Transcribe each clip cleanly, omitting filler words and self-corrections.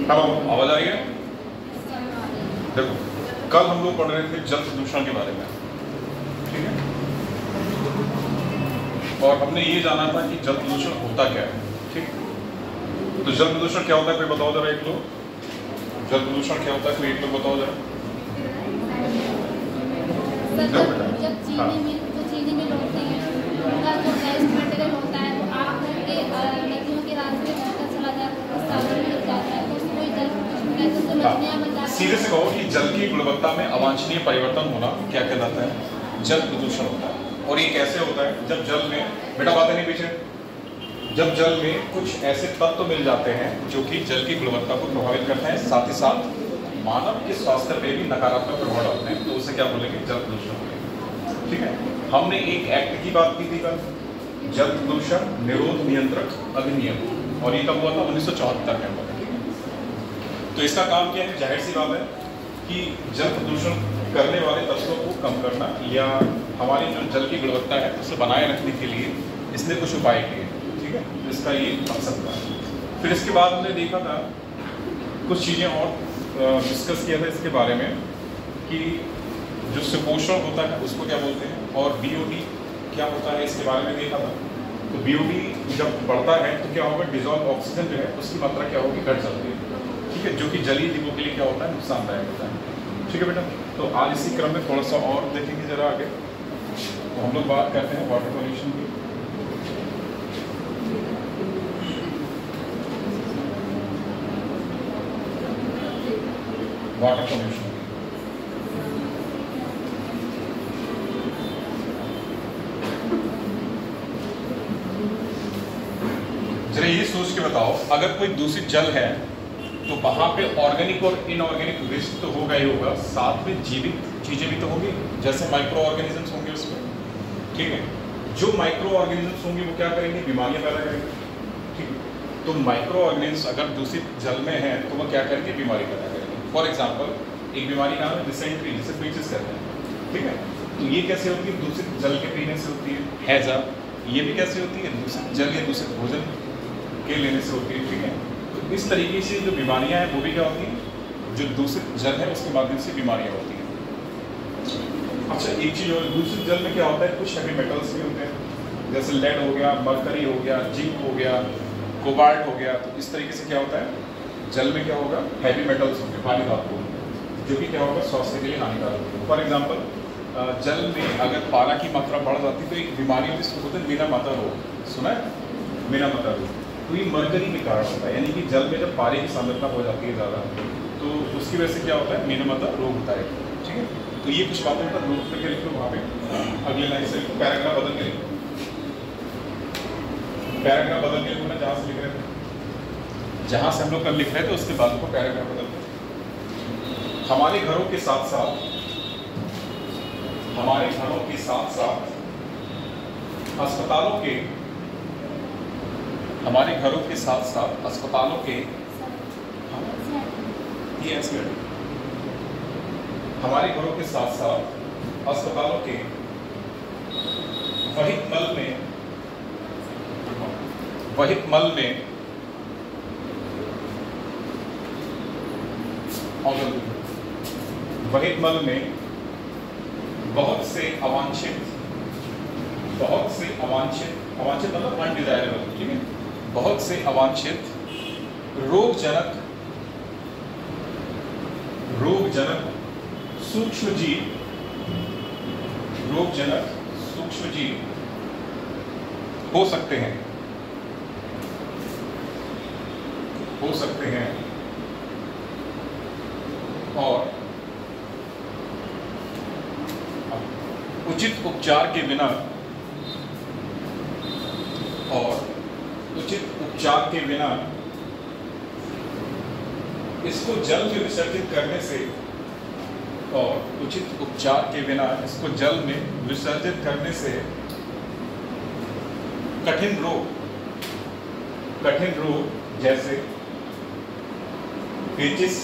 Hello, आवाज आ रही है? देखो, कल हम लोग पढ़ रहे थे जल प्रदूषण के बारे में, ठीक है? और हमने ये जाना था कि जल प्रदूषण होता क्या है, ठीक? तो जल प्रदूषण क्या होता है, कोई बताओ जरा एक लोग। जल प्रदूषण क्या होता है, कोई एक लोग बताओ जरा। चीनी मिल होती है, उनका जो वेस्ट मटेरियल होता है वो आग के नदियों के रास्ते बहकर चला जाता है, सागर में जाता है, तो उसको जल प्रदूषण कहते हैं। तो मछलियां बन जाती हैं। सीधे से कहो कि जल की गुणवत्ता में अवांछनीय परिवर्तन होना क्या कहलाता है? जल प्रदूषण होता है। और ये कैसे होता है? जब जल में, बेटा बातें नहीं पीछे, जब जल में कुछ ऐसे तत्व मिल जाते हैं जो कि जल की गुणवत्ता को प्रभावित करते हैं, साथ ही साथ मानव के स्वास्थ्य पे भी नकारात्मक प्रभाव डालते हैं, तो उसे क्या बोलेंगे? जल प्रदूषण बोलेंगे, ठीक है? हमने एक एक्ट की बात की थी कल, जल प्रदूषण निरोध नियंत्रक अधिनियम, और ये कब हुआ था? 1974 में हुआ था, ठीक है? तो इसका काम क्या है? जाहिर सी बात है कि जल प्रदूषण करने वाले तत्वों को कम करना, या हमारी जो जल की गुणवत्ता है उसे बनाए रखने के लिए इसने कुछ उपाय किए, ठीक है? इसका ये मकसद था। फिर इसके बाद हमने देखा था कुछ चीज़ें और डिस्कस किया था इसके बारे में कि जो सुपोषण होता है उसको क्या बोलते हैं, और बीओडी क्या होता है इसके बारे में देखा था। तो बीओडी जब बढ़ता है तो क्या होगा? डिजॉल्व ऑक्सीजन जो है उसकी मात्रा क्या होगी? घट जाती है, ठीक है? जो कि जलीय जीवों के लिए क्या होता है? नुकसानदायक होता है, ठीक है बेटा? तो आज इसी क्रम में थोड़ा सा और देखेंगे जरा आगे। तो हम लोग बात करते हैं वाटर पॉल्यूशन की। वाटर पॉल्यूशन जरा ये सोच के बताओ, अगर कोई दूषित जल है तो वहां पे ऑर्गेनिक और इनऑर्गेनिक वेस्ट तो होगा ही होगा, साथ में जीवित चीजें भी तो होंगी, जैसे माइक्रो ऑर्गेनिजम्स होंगे उसमें, ठीक है? जो माइक्रो ऑर्गेनिजम्स होंगे वो क्या करेंगे? बीमारियां पैदा करेंगे, ठीक है? तो माइक्रो ऑर्गेनिजम्स अगर दूषित जल में है तो वो क्या करेंगे? बीमारी पैदा करेंगे। फॉर एग्जाम्पल एक बीमारी नाम है डिसेंट्री, जिसे पेचिस कहते हैं, ठीक है? तो ये कैसे होती है? दूषित जल के पीने से होती है। हैजा ये भी कैसे होती है? दूषित जल या दूषित भोजन के लेने से होती है, ठीक है? तो इस तरीके से जो बीमारियां हैं वो भी क्या होती हैं? जो दूषित जल है उसके माध्यम से बीमारियां होती हैं। अच्छा, एक चीज और, दूषित जल में क्या होता है? कुछ हैवी मेटल्स भी होते हैं, जैसे लेड हो गया, मरकरी हो गया, जिंक हो गया, कोबाल्ट हो गया। तो इस तरीके से क्या होता है? जल में क्या होगा? हैवी मेटल्स होंगे, भारी धातु होंगे, जो कि क्या होगा? स्वास्थ्य के लिए हानिकारक होगा। फॉर एग्जाम्पल जल में अगर पारा की मात्रा बढ़ जाती तो एक बीमारी होती है, होता है मीना माता रोग, सुना है? मीना माता रोग। तो ये मरकरी के कारण होता है, यानी कि जल में जब पारे की सांद्रता हो जाती है ज़्यादा तो उसकी वजह से क्या होता है? मीना माता रोग होता है, ठीक है? तो ये कुछ बातें मतलब नोट करके लिख लो वहाँ पे, अगले लाइन से पैराग्राफ बदल के लिखो, पैराग्राफ बदल के लिखो ना, जहाँ से लिख रहे थे, जहाँ से हम लोग कल लिख रहे थे उसके बाद को पैराग्राफ बदल के। हमारे घरों के साथ साथ अस्पतालों के, हमारे घरों के साथ साथ अस्पतालों के, ये ऐसे हमारे घरों के साथ साथ अस्पतालों के वहित मल में बहुत से अवांछित मतलब अनडिजायरेबल, ठीक है? बहुत से अवांछित रोगजनक सूक्ष्म जीव हो सकते हैं और उचित उपचार के बिना इसको जल में विसर्जित करने से कठिन रोग जैसे पेचिस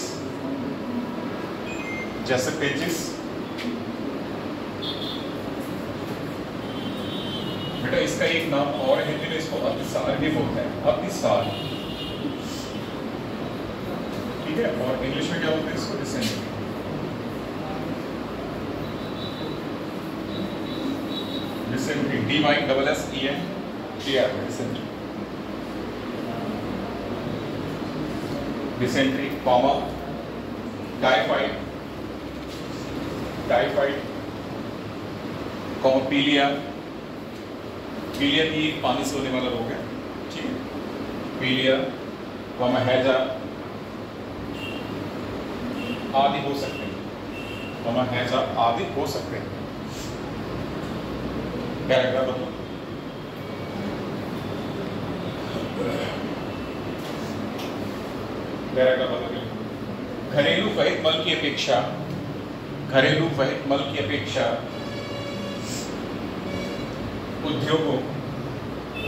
बेटा इसका एक नाम और हिंदी में इसको अतिसार भी बोलते हैं। अतिसार ठीक है, और इंग्लिश में क्या बोलते हैं इसको? Dysentery. Dysentery, DYSSENTRY, dysentery. Dysentery comma typhoid, typhoid comma पीलिया, पीलिया भी पानी से होने वाला रोग है, ठीक है, पीलिया कॉमा हैजा आदि हो सकते हैं, कॉमा हैजा आदि हो सकते हैं। पैराग्राफ बताओ। पैराग्राफ बताओ। घरेलू वहित मल की अपेक्षा, घरेलू वहित मल की अपेक्षा उद्योगों,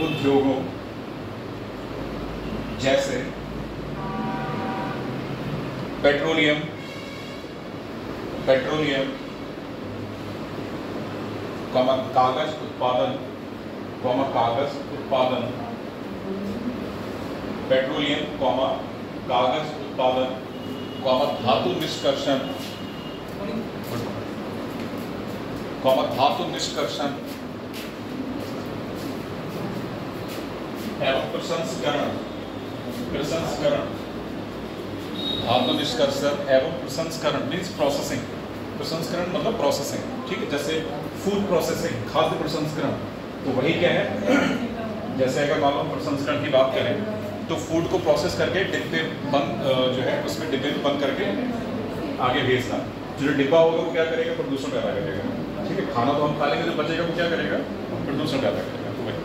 उद्योगों जैसे पेट्रोलियम, पेट्रोलियम कॉमा कागज उत्पादन, कॉमा कागज उत्पादन, पेट्रोलियम कॉमा कागज उत्पादन कॉमा धातु निष्कर्षण, कॉमा धातु निष्कर्षण एवं प्रसंस्करण, प्रसंस्करण, धातु निष्कर्षण एवं प्रसंस्करण मीन्स प्रोसेसिंग, प्रसंस्करण मतलब प्रोसेसिंग, ठीक है, जैसे फूड प्रोसेसिंग, खाद्य प्रसंस्करण, तो वही क्या है, जैसे अगर मान लो प्रसंस्करण की बात करें तो फूड को प्रोसेस करके डिब्बे बंद जो है उसमें डिब्बे में बंद करके आगे भेजना, जो डिब्बा होगा वो क्या करेगा, प्रदूषण पैदा करेगा, ठीक है, खाना तो हम खा लेंगे, जो बचेगा वो क्या करेगा, प्रदूषण पैदा करेगा, तो वही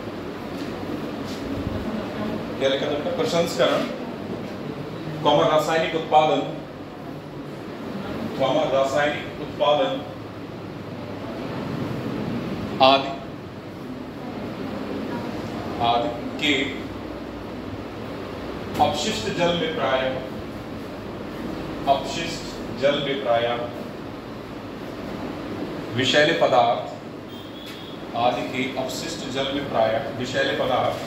क्या लिखा था? प्रसंस्करण कॉमा रासायनिक उत्पादन, कॉमा रासायनिक उत्पादन आदि, आदि के अपशिष्ट जल में प्राय, अपशिष्ट जल में प्राय विषैले पदार्थ, आदि के अपशिष्ट जल में प्राय विषैले पदार्थ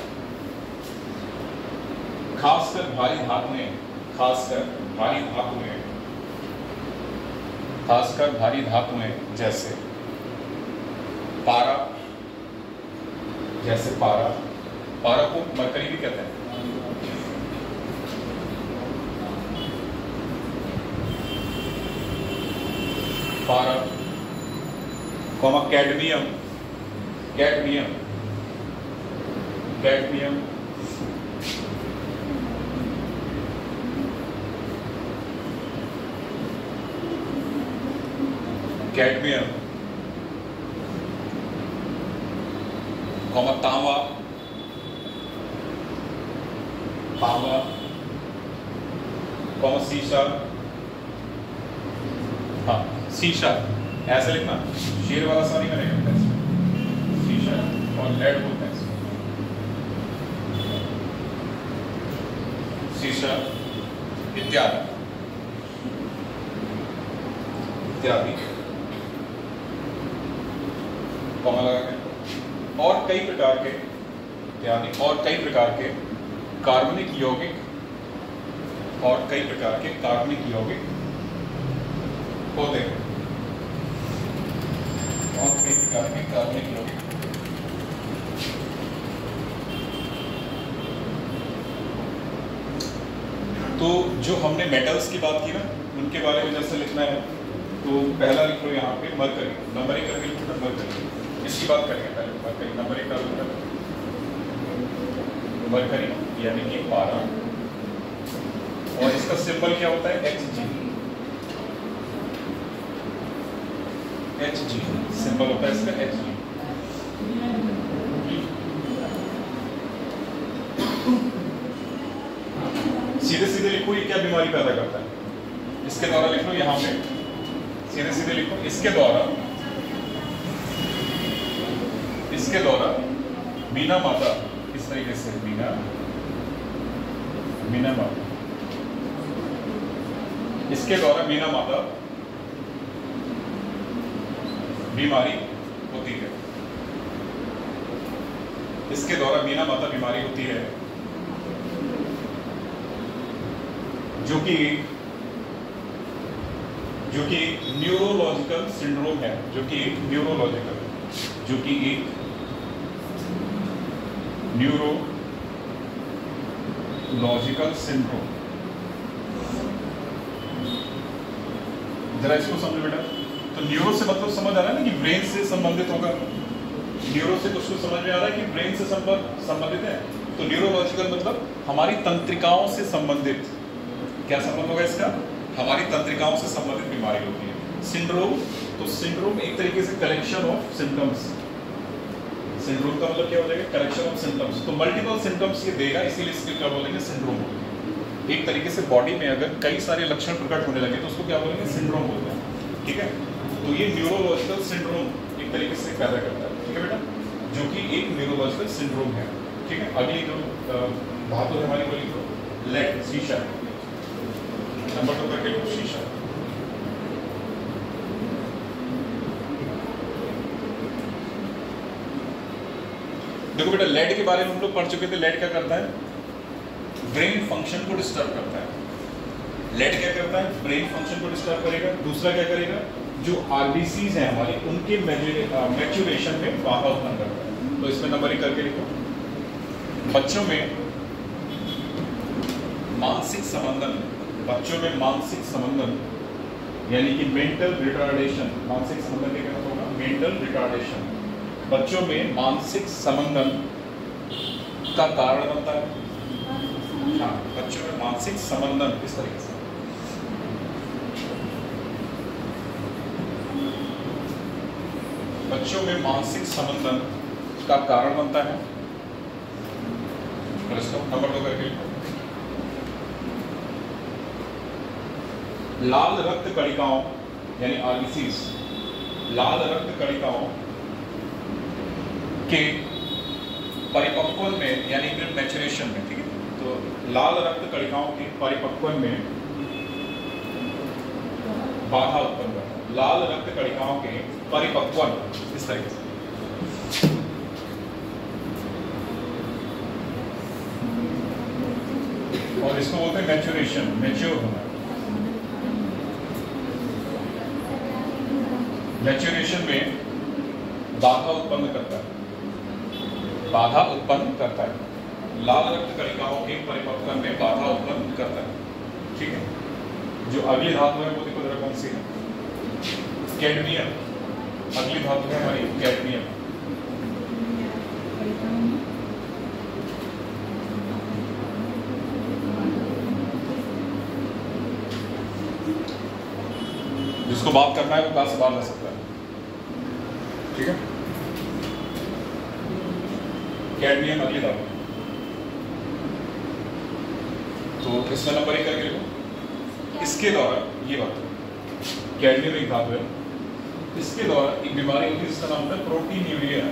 खासकर भारी धातुएं, खासकर भारी धातुएं, खासकर भारी धातुएं जैसे पारा, जैसे पारा, पारा को मरकरी भी कहते हैं, पारा comma cadmium, cadmium, cadmium cadmium comma तांबा, तांबा कॉमा सीसा, हाँ शीशा ऐसे लिखना, शेर वाला सा नहीं करेगा, शीशा और लेड बोलते हैं, शीशा इत्यादि, इत्यादि कॉमा लगा के, और कई प्रकार के इत्यादि, और कई प्रकार के कार्बनिक यौगिक, और कई प्रकार के कार्बनिक यौगिक होते हैं, और कई प्रकार के कार्बनिक यौगिक। तो जो हमने मेटल्स की बात की ना, उनके बारे में जैसे लिखना है, तो पहला लिख लो यहाँ पे मरकरी, नंबर 1 करके लिखो, मरकरी, इसकी बात करेंगे पहले, मरकरी नंबर 1 का लिखो, मरकरी यानी कि पारा, और इसका सिंबल क्या होता है, Hg, Hg सिंबल होता है इसका Hg। सीधे सीधे लिखो ये क्या बीमारी पैदा करता है, इसके द्वारा लिख लो यहाँ पे, सीधे सीधे लिखो, इसके द्वारा, इसके द्वारा मीना माता, इस तरीके से मीना, मीना माता, इसके द्वारा मीना माता बीमारी होती है, इसके द्वारा मीना माता बीमारी होती है, जो कि जो कि एक न्यूरोलॉजिकल सिंड्रोम है, जो कि एक न्यूरोलॉजिकल सिंड्रोम। जरा इसको समझो बेटा। तो न्यूरो से मतलब समझ आ रहा है ना कि ब्रेन से संबंधित होगा। न्यूरो से कुछ समझ में आ रहा है कि ब्रेन से संबंधित है। तो न्यूरोलॉजिकल मतलब हमारी तंत्रिकाओं से संबंधित। क्या संबंध होगा इसका? हमारी तंत्रिकाओं से संबंधित बीमारी होती है। सिंड्रोम, तो सिंड्रोम एक तरीके से कलेक्शन ऑफ सिम्टम्स। सिंड्रोम का मतलब क्या हो जाएगा? Collection of symptoms. तो मल्टीपल सिम्टम्स ये देगा, इसीलिए इसके क्या बोलेंगे? सिंड्रोम बोलेंगे। एक तरीके से बॉडी में अगर कई सारे लक्षण प्रकट होने लगे तो उसको क्या बोलेंगे? सिंड्रोम बोलते हैं। ठीक है, तो ये न्यूरोलॉजिकल सिंड्रोम एक तरीके से पैदा करता है। ठीक है बेटा, जो कि एक न्यूरोलॉजिकल सिंड्रोम है। ठीक है, अगली जो धातु है हमारी बोली तो लेड, शीशा। नंबर 2 करके लो, शीशा। देखो बेटा, लेड के बारे में हम लोग पढ़ चुके थे। लेड क्या करता है? ब्रेन फंक्शन को डिस्टर्ब करता है। लेड क्या करता है? ब्रेन फंक्शन को डिस्टर्ब करेगा। दूसरा क्या करेगा? जो आरबीसीज हैं हमारी, उनके मैच्योरेशन में बाधा उत्पन्न करता है। तो इसमें नंबर 1 करके लिखो। बच्चों में मानसिक संबंधन यानी कि मेंटल रिटार्डेशन। मानसिक संबंधन क्या कहना होगा? Mental retardation. बच्चों में मानसिक संबंधन का कारण बनता है। हाँ, बच्चों में मानसिक संबंधन इस तरीके से। बच्चों में मानसिक संबंधन का कारण बनता है। नंबर 2 करके लाल रक्त कणिकाओं यानी आरबीसीज, लाल रक्त कणिकाओं के परिपक्वन में यानी कि मैच्योरेशन में। ठीक है, तो लाल रक्त कणिकाओं के परिपक्वन में बाधा उत्पन्न करता है। लाल रक्त कणिकाओं के परिपक्वन इस तरीके से। और इसको बोलते हैं मैच्योरेशन, मैच्योर होना। मैच्योरेशन में बाधा उत्पन्न करता है। लाल रक्त कणिकाओं के परिपक्वन में बाधा उत्पन्न करता है। ठीक है, जो अगली धातु है वो देखो जरा कौन सी है? कैडमियम। अगली धातु है हमारी कैडमियम। जिसको बात करना है वो क्लास से बाहर जा सकता है। ठीक है, कैडमियम अगली धातु। तो इसमें नंबर 1 करके लिखो। इसके द्वारा ये बात, कैडमियम एक धातु है, इसके द्वारा एक बीमारी होती है जिसका नाम होता है प्रोटीन्यूरिया।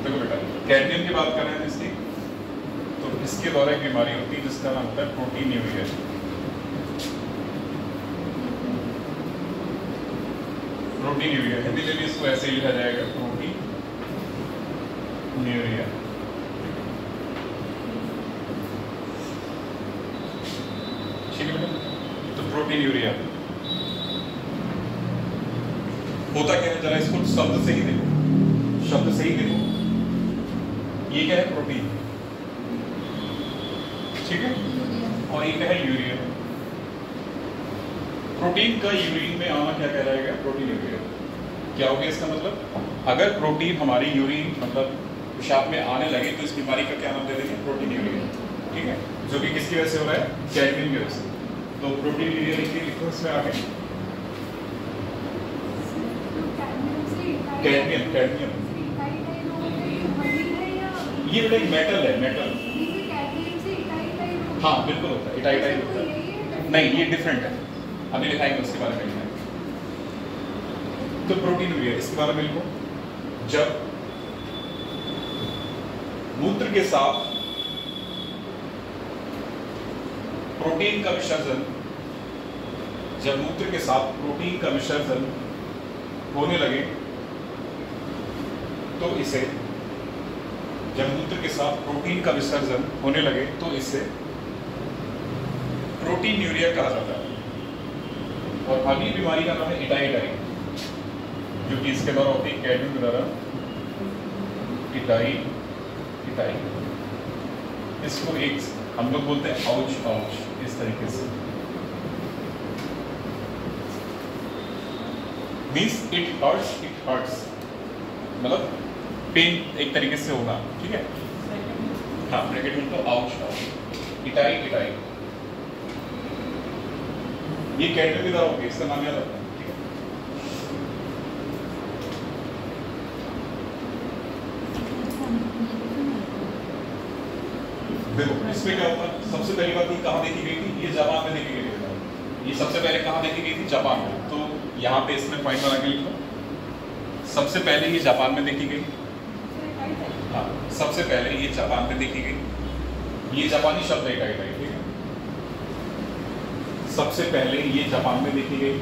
देखो बेटा, कैडमियम की बात कर रहे हैं इसकी, तो इसके द्वारा एक बीमारी होती है जिसका नाम होता है प्रोटीन्यूरिया। प्रोटीन्यूरिया हिंदी में भी इसको ऐसे ही लिखा जाएगा, प्रोटीन्यूरिया। ठीक है बेटा, तो प्रोटीन्यूरिया होता क्या है? जरा इसको शब्द से ही देखो, ये क्या है? प्रोटीन। ठीक है, और ये क्या है? यूरिया। प्रोटीन का यूरिन में आना क्या कहलाएगा? प्रोटीन्यूरिया। क्या हो गया इसका मतलब? अगर प्रोटीन हमारी यूरिन मतलब पेशाब में आने लगे तो इस बीमारी का क्या नाम दे देंगे? प्रोटीन्यूरिया। ठीक है, जो कि किसकी वजह से हो रहा है? कैडमियम की वजह से। तो प्रोटीन्यूरिया लिखो इसमें आगे। कैडमियम ये बेटा एक मेटल है, मेटल। हाँ बिल्कुल होता है, इटाई होता है। नहीं, ये डिफरेंट है, अभी लिखाएंगे उसके बारे में। तो प्रोटीन्यूरिया इसके बारे में लिखो। जब मूत्र के साथ प्रोटीन का विसर्जन होने लगे तो इसे जब मूत्र के साथ प्रोटीन का विसर्जन होने लगे तो इसे प्रोटीनूरिया कहा जाता है। और अगली बीमारी का नाम है इटाई, जो कि इसके द्वारा होती है कैडमियम के द्वारा इटाई। इसको एक हम लोग बोलते हैं आउच, इस तरीके से मीन्स इट हर्ट्स, मतलब पेन एक तरीके से होना, ठीक है। हाँ, ब्रैकेट में तो आउच, इटाई। ये कैडमियम की तरह होगी, इसका नाम याद रखना, ठीक है। देखो इसमें क्या होता है, सबसे पहली बात ये कहाँ देखी गई थी, ये जापान में देखी गई थी। ये सबसे पहले कहाँ देखी गई थी, जापान में। तो यहाँ पे इसमें पॉइंट बना के लिख लो, सबसे पहले ये जापान में देखी गई। हाँ, सबसे पहले ये जापान में देखी गई। ये जापानी शब्द है इटाई, ठीक है। सबसे पहले ये जापान में देखी गई।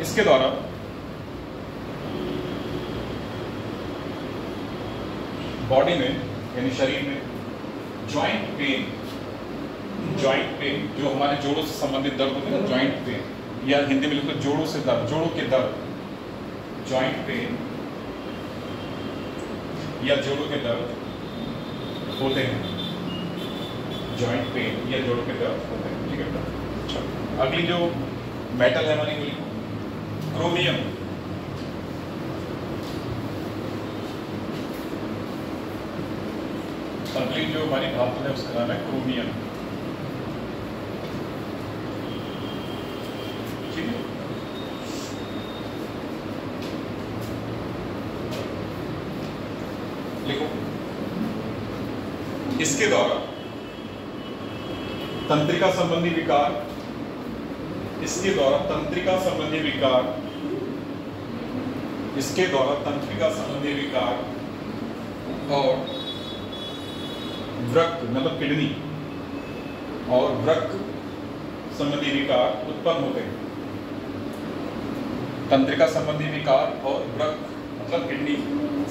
इसके द्वारा बॉडी में यानी शरीर में जॉइंट पेन, जो हमारे जोड़ों से संबंधित दर्द होते हैं ना, जॉइंट पेन, या हिंदी में लिखो जोड़ों से दर्द, जोड़ों के दर्द, जॉइंट पेन या जोड़ों के दर्द होते हैं, जॉइंट पेन या जोड़ों के दर्द होते हैं, ठीक है। अच्छा, अगली जो मेटल है हमारी वो क्रोमियम। अगली जो हमारी धातु है उसका नाम है क्रोमियम, ठीक है। लिखो, इसके द्वारा तंत्रिका संबंधी विकार, इसके द्वारा तंत्रिका संबंधी विकार, इसके द्वारा तंत्रिका संबंधी विकार और वृक्क मतलब किडनी और वृक्क संबंधी विकार उत्पन्न होते हैं। तंत्रिका संबंधी विकार और वृक्क मतलब किडनी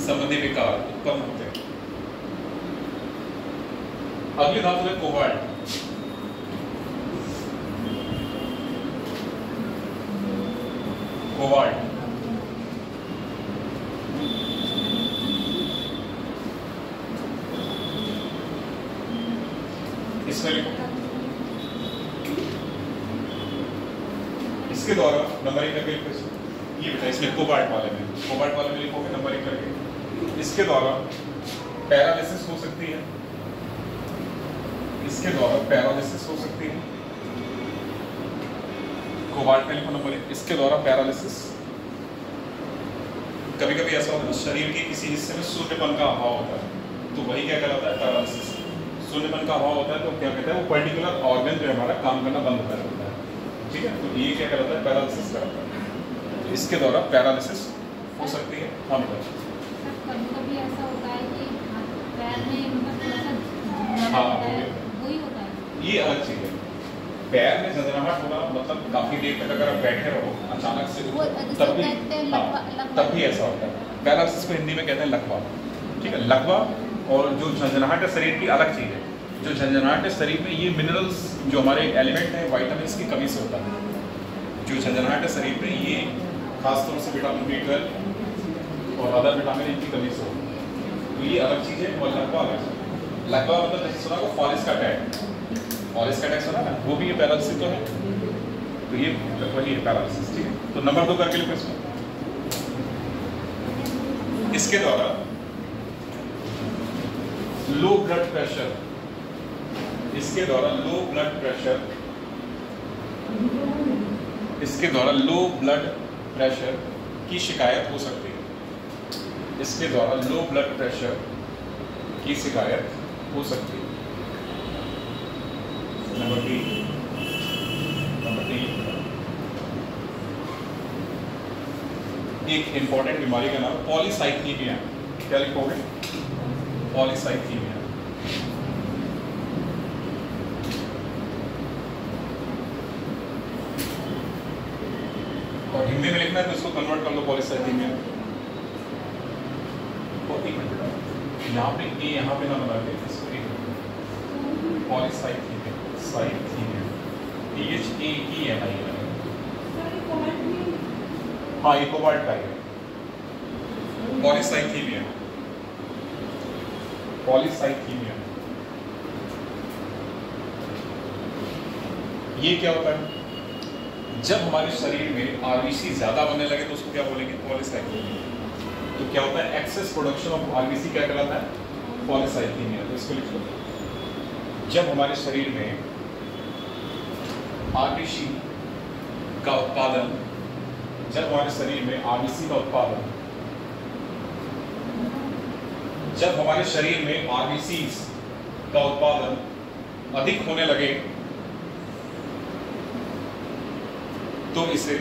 संबंधी विकार उत्पन्न होते हैं। अगली धातु है कोबाल्ट। कोबाल्ट इसमें लिखो, इसके द्वारा नंबरिंग करके लिखो। ये बेटा इसमें कोबाल्ट वाले में लिखोगे नंबरिंग करके। इसके द्वारा पैरालिसिस हो सकती है, इसके द्वारा पैरालिसिस हो सकती है। कोबाल्ट में लिखो नंबरिंग, इसके द्वारा पैरालिसिस। कभी कभी ऐसा होता है शरीर के किसी हिस्से में शून्यपन का अभाव होता है, तो वही क्या कहलाता है, पैरालिसिस। शून्यपन का अभाव होता है तो क्या कहते हैं, वो पर्टिकुलर ऑर्गन जो है हमारा काम करना बंद कर देता है, ठीक है। तो ये क्या कहलाता है, पैरालिसिस कहलाता है। तो इसके द्वारा पैरालिसिस हो सकती है। हाँ बताइए। कभी ऐसा होता है कि पैर में मतलब थोड़ा सा हाँ, वही होता है, ये अलग चीज है। पैर में झंझनाहट होना मतलब काफी देर तक अगर आप बैठे रहो अचानक से तब भी ऐसा होता है। पैरालिसिस को हिंदी में कहते हैं लकवा, ठीक है। लकवा और जो झंझनाहट है शरीर की अलग चीज है। जो झंझनाहट है शरीर में ये मिनरल्स जो हमारे एलिमेंट है वाइटामिन की कमी से होता है। जो झंझनाहट है शरीर में ये खासतौर से विटामिन B12 और अदर विटामिन की कमी से होता है, तो ये अलग चीज है। और लकवा अलग चीज। लकवा मतलब जैसे सुना को फॉलिस का अटैक, फॉलिस का अटैक सुना ना, वो भी ये पैरालिसिस तो है। तो ये वही है पैरालिसिस, ठीक है। तो नंबर 2 करके लिखो इसमें। इसके द्वारा लो ब्लड प्रेशर, इसके द्वारा लो ब्लड प्रेशर, इसके द्वारा लो ब्लड प्रेशर की शिकायत हो सकती है। इसके द्वारा लो ब्लड प्रेशर की शिकायत हो सकती है। नंबर 3 एक इंपॉर्टेंट बीमारी का नाम पॉलीसाइथीमिया। क्या लिखोगे, पॉलीसाइथीमिया। और हिंदी में लिखना है तो इसको कन्वर्ट कर लो पॉलीसाइथीमिया। और एक मिनट यहाँ पे ए यहाँ पे ना बना के इसको एक पॉलीसाइथीमिया, साइथीमिया THAEMI है। हाँ ये कोबाल्ट का है, पॉलीसाइथीमिया, पॉलीसाइथीमिया। ये क्या होता है? जब हमारे शरीर में आरबीसी ज्यादा बनने लगे तो उसको क्या बोलेंगे? पॉलीसाइथीमिया। तो क्या होता है? एक्सेस प्रोडक्शन ऑफ आरबीसी क्या कहलाता है? पॉलीसाइथीमिया। तो इसको लिख लो। जब हमारे शरीर में आरबीसी का उत्पादन, जब हमारे शरीर में आरबीसी का उत्पादन, जब हमारे शरीर में आरबीसी का उत्पादन अधिक होने लगे तो इसे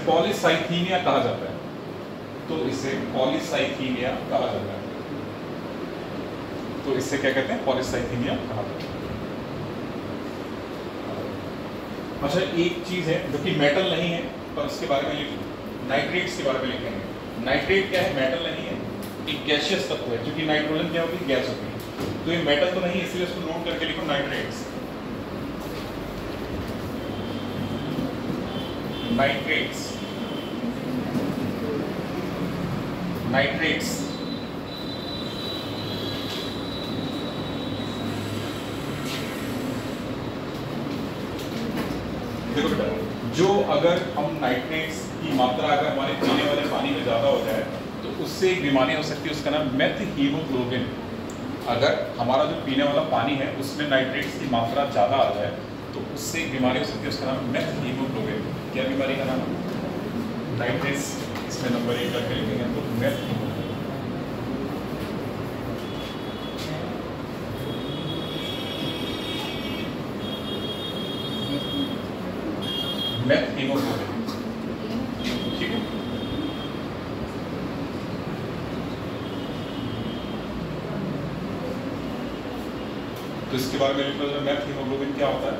पॉलीसाइथीमिया कहा जाता है। तो इसे पॉलीसाइथीमिया कहा जाता है। तो इससे क्या कहते हैं? पॉलीसाइथीमिया कहा जाता है। अच्छा एक चीज है जो कि मेटल नहीं है पर उसके बारे में लिखो, नाइट्रेट्स के बारे में लिखेंगे। नाइट्रेट क्या है? मेटल नहीं है, एक गैसियस तत्व है। क्योंकि नाइट्रोजन क्या होती है? गैस होती है। तो ये मेटल तो नहीं है, इसलिए इसको नोट करके लिखो नाइट्रेट्स। नाइट्रेट्स, नाइट्रेट्स देखो बेटा, जो अगर हम नाइट्रेट्स की मात्रा अगर हमारे पीने वाले पानी में ज्यादा हो जाए तो उससे एक बीमारी हो सकती है, उसका नाम मेथहीमोग्लोबिन। अगर हमारा जो पीने वाला पानी है उसमें नाइट्रेट्स की मात्रा ज्यादा आ जाए तो उससे एक बीमारी हो सकती है, उसका नाम मेथहीमोग्लोबिन। क्या बीमारी का नाम? नाइट्रेट्स। इसमें नंबर 1 करके लिखेंगे तो मेथहीमोग्लोबिन। मेथहीमोग्लोबिन, ठीक है। तो इसके बारे में लिख लो, मेथहीमोग्लोबिन क्या होता है?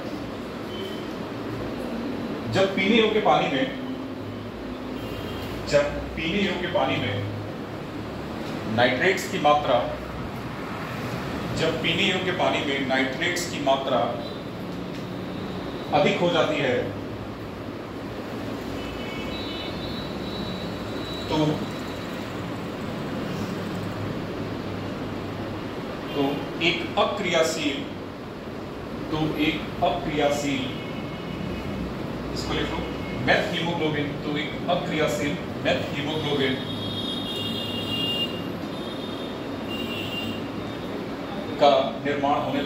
जब पीने योग्य पानी में, जब पीने योग्य पानी में नाइट्रेट्स की मात्रा, जब पीने योग्य पानी में नाइट्रेट्स की मात्रा अधिक हो जाती है तो एक अक्रियाशील, इसको लिख लो मेथहीमोग्लोबिन। तो एक अक्रियाशील मेथहीमोग्लोबिन का निर्माण होने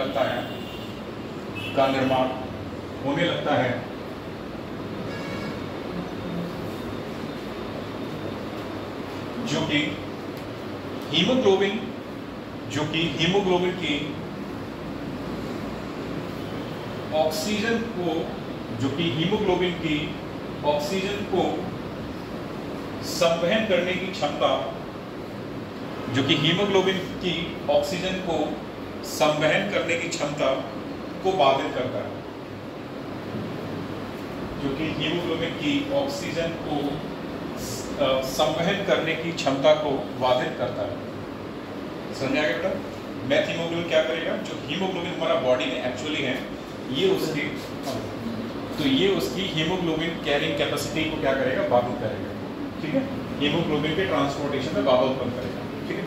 लगता है, जो कि हीमोग्लोबिन की ऑक्सीजन को संवहन करने की क्षमता, जो कि हीमोग्लोबिन की ऑक्सीजन को संवहन करने की क्षमता को बाधित करता है, जो कि हीमोग्लोबिन की ऑक्सीजन को संवहन करने की क्षमता को बाधित करता है। समझ आएगा बेटा? मेथहीमोग्लोबिन क्या करेगा? जो हीमोग्लोबिन हमारा बॉडी में एक्चुअली है, ये उसकी हीमोग्लोबिन कैरिंग कैपेसिटी को क्या करेगा? बाधित करेगा। ठीक है, हीमोग्लोबिन के ट्रांसपोर्टेशन में बाधा उत्पन्न करेगा। ठीक है,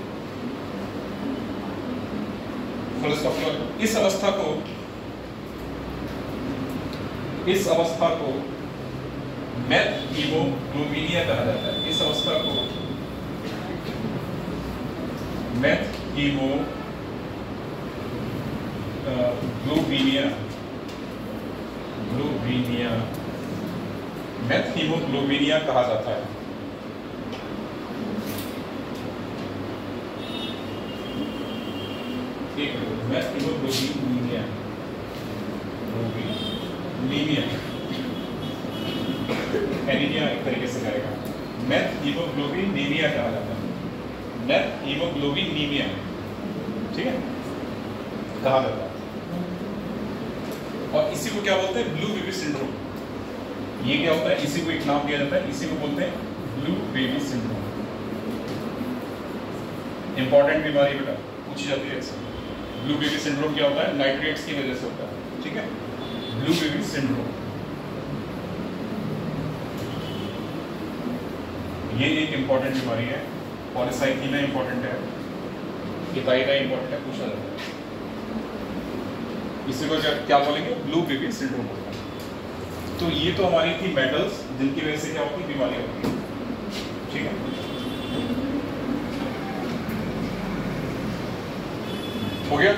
इस अवस्था को मेथहीमोग्लोबिनिया कहा जाता है। इस अवस्था को मेथहीमोग्लोबिनिया कहा जाता है। मेथहीमोग्लोबिनिया, एनीमिया एक तरीके से करेगा। मेथहीमोग्लोबिनीमिया कहा जाता है, मेथहीमोग्लोबिनीमिया, ठीक है, कहा जाता है। और इसी को क्या बोलते हैं? Blue baby syndrome. ये क्या होता है, इसी को एक नाम दिया जाता है, इसी को बोलते हैं ब्लू बेबी सिंड्रोम। इंपॉर्टेंट बीमारी बेटा पूछी जाती है अक्सर। ब्लू बेबी सिंड्रोम क्या होता है, नाइट्रेट्स की वजह से होता है, ठीक है, ब्लू बेबी सिंड्रोम। ये एक इंपॉर्टेंट बीमारी है। पॉलीसाइथीमिया इंपॉर्टेंट है, हिपाइटा इंपॉर्टेंट है, पूछा जाता है। इसी को क्या बोलेंगे, ब्लू बेबी सिंड्रोम होता है। तो ये तो हमारी थी मेटल्स जिनकी वजह से क्या होती है, बीमारी होती है, ठीक है। हो गया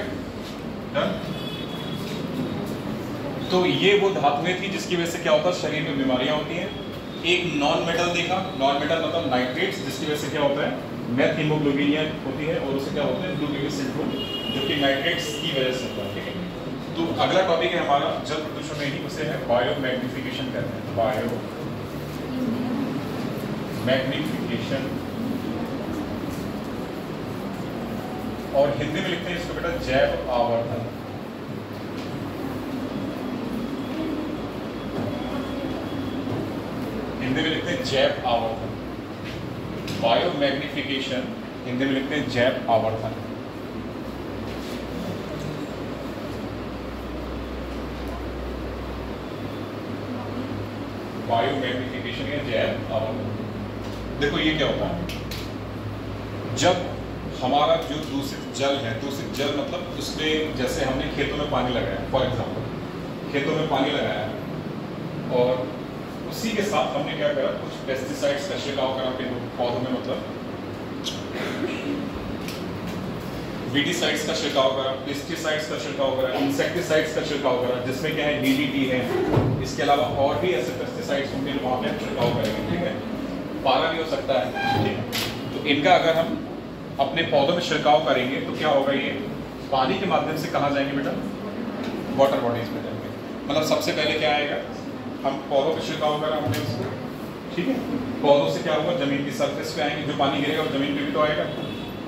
डन। तो ये वो धातुएं थी जिसकी वजह से क्या होता है, शरीर में बीमारियां होती हैं। एक नॉन मेटल देखा, नॉन मेटल मतलब नाइट्रेट्स, जिसकी वजह से क्या होता है, मेथ हीमोग्लोबिनिया होती है, और उसे क्या होता है, ब्लू बेबी सिंड्रोम, जो कि नाइट्रेट्स की वजह से होता है, ठीक है। तो अगला टॉपिक है हमारा जल प्रदूषण में ही, उसे है बायो मैग्निफिकेशन कहते हैं, बायो मैग्निफिकेशन, और हिंदी में लिखते हैं इसको बेटा जैव आवर्धन। हिंदी में लिखते हैं जैव आवर्धन। बायो मैग्निफिकेशन हिंदी में लिखते हैं जैव आवर्धन। बायो मैग्निफिकेशन या जैव आवर्धन। देखो ये क्या होता है, जब हमारा जो दूषित जल है, दूषित जल मतलब उसमें जैसे हमने खेतों में पानी लगाया, फॉर एग्जांपल खेतों में पानी लगाया और उसी के साथ हमने क्या करा, कुछ पेस्टिसाइड्स का छिड़काव करा अपने पौधों में, मतलब वीडीसाइड्स का छिड़काव करा, पेस्टिसाइड्स का छिड़काव करा, इंसेक्टिसाइड्स का छिड़काव करा, जिसमें क्या है डीडीटी है, इसके अलावा और भी ऐसे पेस्टिसाइड्स होंगे वहाँ पे छिड़काव करेंगे, ठीक है। पारा भी हो सकता है, ठीक है। तो इनका अगर हम अपने पौधों में छिड़काव करेंगे तो क्या होगा, ये पानी के माध्यम से कहाँ जाएंगे बेटा, वाटर बॉडीज में जाएंगे। मतलब सबसे पहले क्या आएगा, हम पौधों पे छिड़काव करा हमने उसको, ठीक है, पौधों से क्या होगा, जमीन की सरफेस पे आएंगे, जो पानी गिरेगा वो जमीन पे भी तो आएगा,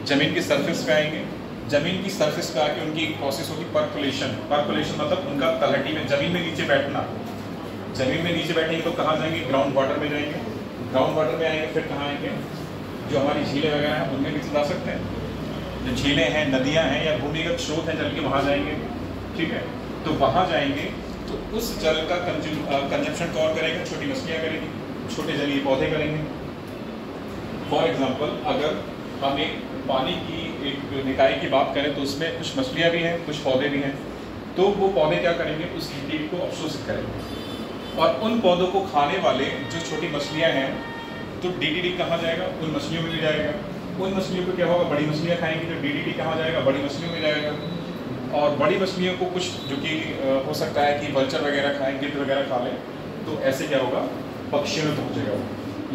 जमीन की सरफेस पे आएंगे, जमीन की सरफेस पे आके उनकी एक प्रोसेस होगी पर्कुलेशन। पर्कुलेशन मतलब उनका तलहटी में, जमीन में नीचे बैठना, जमीन में नीचे बैठेंगे तो कहाँ जाएंगे, ग्राउंड वाटर में जाएंगे, ग्राउंड वाटर में आएंगे फिर कहाँ आएंगे, जो हमारी झीलें वगैरह हैं उनमें भी जा सकते हैं, जो झीलें हैं, नदियाँ हैं या भूमिगत स्रोत हैं जल के, वहाँ जाएंगे, ठीक है। तो वहाँ जाएंगे तो उस जल का कंजप्शन कौन करेगा, छोटी मछलियाँ करेंगी, छोटे जलीय पौधे करेंगे। फॉर एग्जाम्पल अगर हम एक पानी की एक निकाय की बात करें तो उसमें कुछ मछलियाँ भी हैं, कुछ पौधे भी हैं, तो वो पौधे क्या करेंगे, उस लिक्विड को अवशोषित करेंगे, और उन पौधों को खाने वाले जो छोटी मछलियाँ हैं, तो डीडीटी कहाँ जाएगा, उन मछलियों में भी जाएगा। उन मछलियों को क्या होगा, बड़ी मछलियाँ खाएंगी तो डीडीटी कहाँ जाएगा, बड़ी मछलियों में जाएगा। और बड़ी मछलियों को कुछ जो कि हो सकता है कि वल्चर वगैरह खाएं, गिद्ध वगैरह खा लें, तो ऐसे क्या होगा, पक्षियों में पहुँचेगा वो,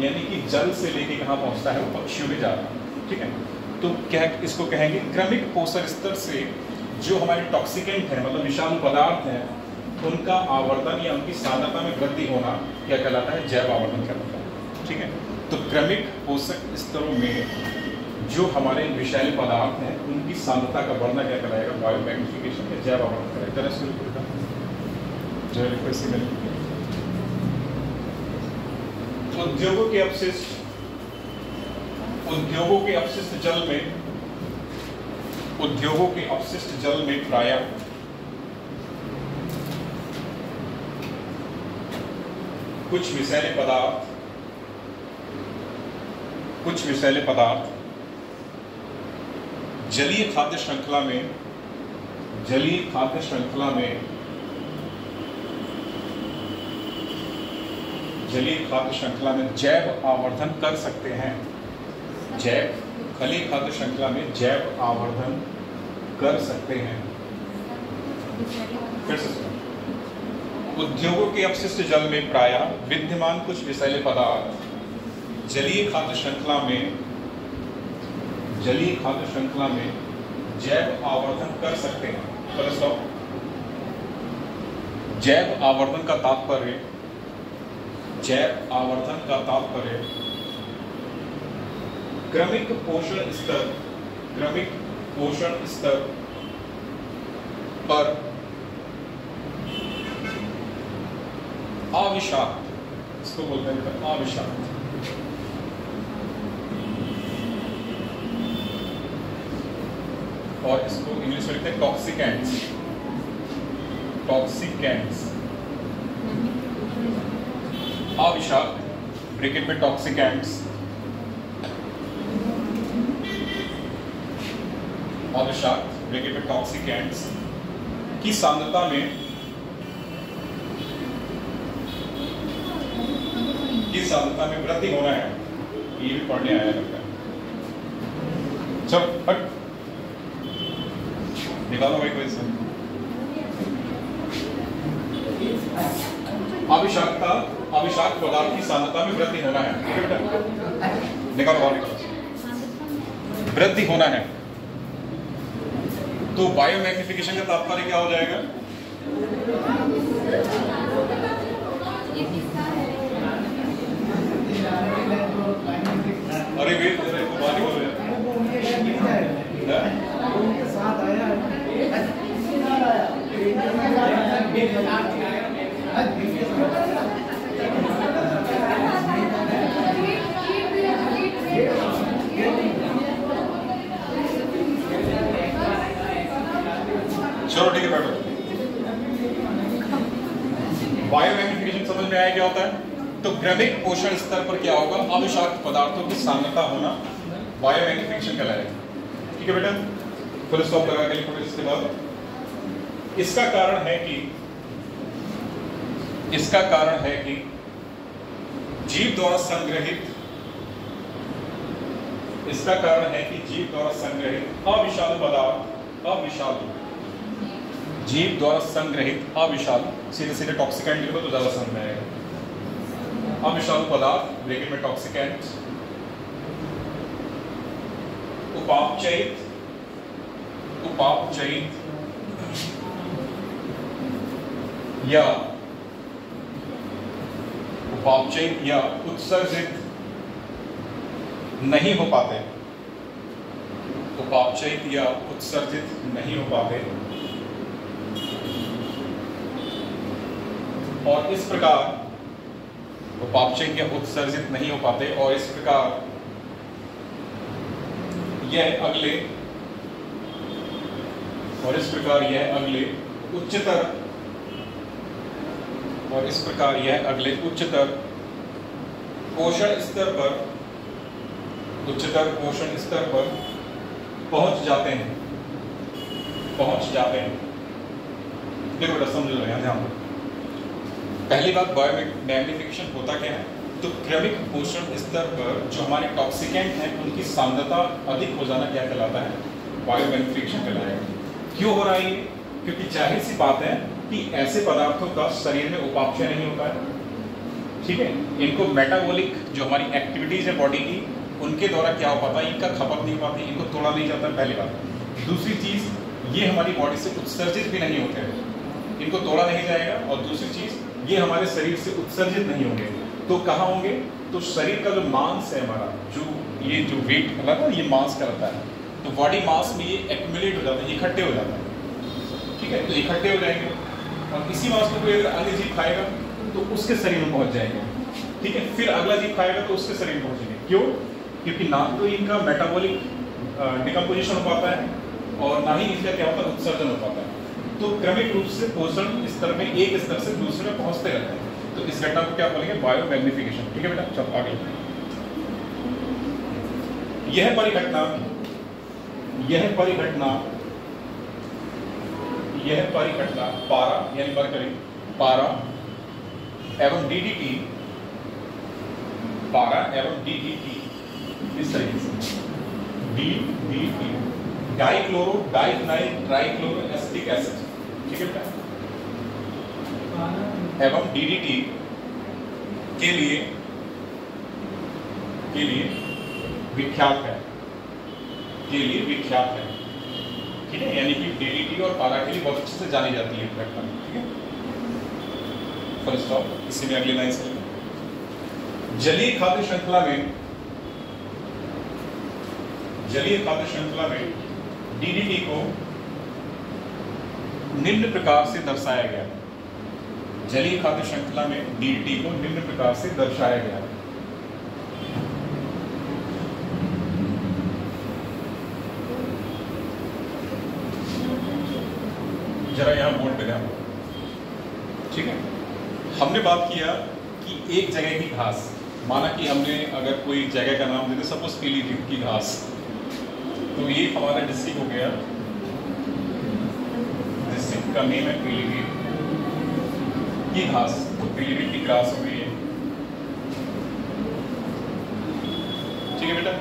यानी कि जल से लेके कहाँ पहुँचता है वो, पक्षियों में जा रहा है, ठीक है। तो क्या इसको कहेंगे, क्रमिक पोषण स्तर से जो हमारे टॉक्सिकेंट हैं, मतलब विषाणु पदार्थ हैं, उनका आवर्धन या उनकी सांद्रता में वृद्धि होना क्या कहलाता है, जैव आवर्धन कहलाता है, ठीक है। तो क्रमिक पोषक स्तरों में जो हमारे विषैले पदार्थ हैं उनकी सांद्रता का बढ़ना क्या कराएगा, बायो मैग्निफिकेशन या जैव आवर्धन करेगा। उद्योगों के अपशिष्ट, उद्योगों के अपशिष्ट जल में, उद्योगों के अपशिष्ट जल में प्रायः कुछ विषैले पदार्थ, कुछ विषैले पदार्थ जलीय खाद्य श्रृंखला में, जलीय खाद्य श्रृंखला में, जलीय खाद्य श्रृंखला में जैव आवर्धन कर सकते हैं। जैव जलीय खाद्य श्रृंखला में जैव आवर्धन कर सकते हैं। फिर से सुनो, उद्योगों के अपशिष्ट जल में प्रायः विद्यमान कुछ विषैले पदार्थ जलीय खाद्य श्रृंखला में, जलीय खाद्य श्रृंखला में जैव आवर्धन कर सकते हैं। जैव आवर्धन का तात्पर्य, जैव आवर्धन का तात्पर्य क्रमिक पोषण स्तर, क्रमिक पोषण स्तर पर अविषाक्त, इसको बोलते हैं अविषाक्त। और इसको इंग्लिश में लिखते हैं टॉक्सिकेंट्स। टॉक्सिकेंट्स अविषाक्त ब्रैकेट में टॉक्सिकेंट्स, अविषाक्त ब्रैकेट में टॉक्सिकेंट्स की सांद्रता में वृद्धि होना है। ये भी पढ़ने आया लगता है। चलो हट निकालो भाई कोई से। अविषाक्त पदार्थ की सांद्रता में वृद्धि होना है। ठीक है बेटा, निकालो बाहर निकालो। वृद्धि होना है तो बायोमैग्निफिकेशन का तात्पर्य क्या हो जाएगा? अरे वेट बाहर निकालो चलो ठीक है बैठो। बायोमैग्निफिकेशन समझ में आया क्या होता है? तो क्रमिक पोषण स्तर पर क्या होगा? अविषाक्त पदार्थों की सांद्रता होना बायोमैग्निफिकेशन कहलाएगा। ठीक है बेटा, फुल स्टॉप लगा के लिखो। इसके बाद इसका कारण है कि जीव द्वारा संग्रहित अविषालु सीधे सीधे टॉक्सिकेंट लिखो तो ज्यादा समझ में आएगा। अविषालु पदार्थ ब्रैकेट में टॉक्सिकेंट उपापचयित या उत्सर्जित नहीं हो पाते। और इस प्रकार उपापचयित या उत्सर्जित नहीं हो पाते और इस प्रकार यह अगले उच्चतर पोषण स्तर पर पहुंच जाते हैं। देखो बेटा समझ लो यहाँ ध्यान दो। पहली बात, बायोमैग्निफिकेशन होता क्या है? तो क्रमिक पोषण स्तर पर जो हमारे टॉक्सिकेंट हैं उनकी सांद्रता अधिक हो जाना क्या कहलाता है? बायोमैग्निफिकेशन कहलाएगा। क्यों हो रहा है ये? क्योंकि जाहिर सी बात है कि ऐसे पदार्थों का शरीर में उपापचय नहीं होता है। ठीक है, इनको मेटाबॉलिक जो हमारी एक्टिविटीज है बॉडी की उनके द्वारा क्या हो पाता है? इनका खपत नहीं हो पाती, इनको तोड़ा नहीं जाता, पहली बात। दूसरी चीज, ये हमारी बॉडी से उत्सर्जित भी नहीं होते हैं, इनको तोड़ा नहीं जाएगा। और दूसरी चीज, ये हमारे शरीर से उत्सर्जित नहीं होंगे। तो कहाँ होंगे? तो शरीर का जो मांस है हमारा, ये जो वेट है ये मांस का रहता है, तो बॉडी मास में ये एक्यूमुलेट हो जाता है, इकट्ठे हो जाता है। ठीक है, तो इकट्ठे हो जाएंगे और इसी मांस को कोई अगर अन्य जीव खाएगा तो उसके शरीर में पहुंच जाएंगे। ठीक है, फिर अगला जीव खाएगा तो उसके शरीर में पहुंचेंगे। क्यों? क्योंकि ना तो इनका मेटाबॉलिक डिकम्पोजिशन हो पाता है और ना ही इनका क्या होता है? उत्सर्जन हो पाता है। तो क्रमिक रूप से पोषण स्तर में एक स्तर से दूसरे में पहुंचते रहते हैं। तो इस घटना को क्या बोलेंगे? बायोमैग्निफिकेशन। ठीक है बेटा, चलो आगे। यह परिघटना पारा यानी मरकरी, पारा एवं डीडीटी इस तरीके से DDT dichloro diphenyl trichloro acetic acid. ठीक है बेटा, एवं डीडीटी के लिए विख्यात है। ठीक है, यानी कि डीडीटी और पारा के लिए बहुत अच्छे से जानी जाती है घटना। ठीक है, फुल स्टॉप। इसी में अगली लाइन से जलीय खाद्य श्रृंखला में डीडीटी को निम्न प्रकार से दर्शाया गया। जलीय खाद्य श्रृंखला में DDT को निम्न प्रकार से दर्शाया गया है। जरा यहाँ बोर्ड पे ध्यान, ठीक है। हमने बात किया कि एक जगह की घास, माना कि हमने अगर कोई जगह का नाम देते सपोज पीलीभीत की घास, तो ये हमारा डिस्ट्रिक्ट हो गया, डिस्ट्रिक्ट का नेम है पीलीभीत की घास, तो पीलीभीत की घास हो गई है, ठीक है बेटा।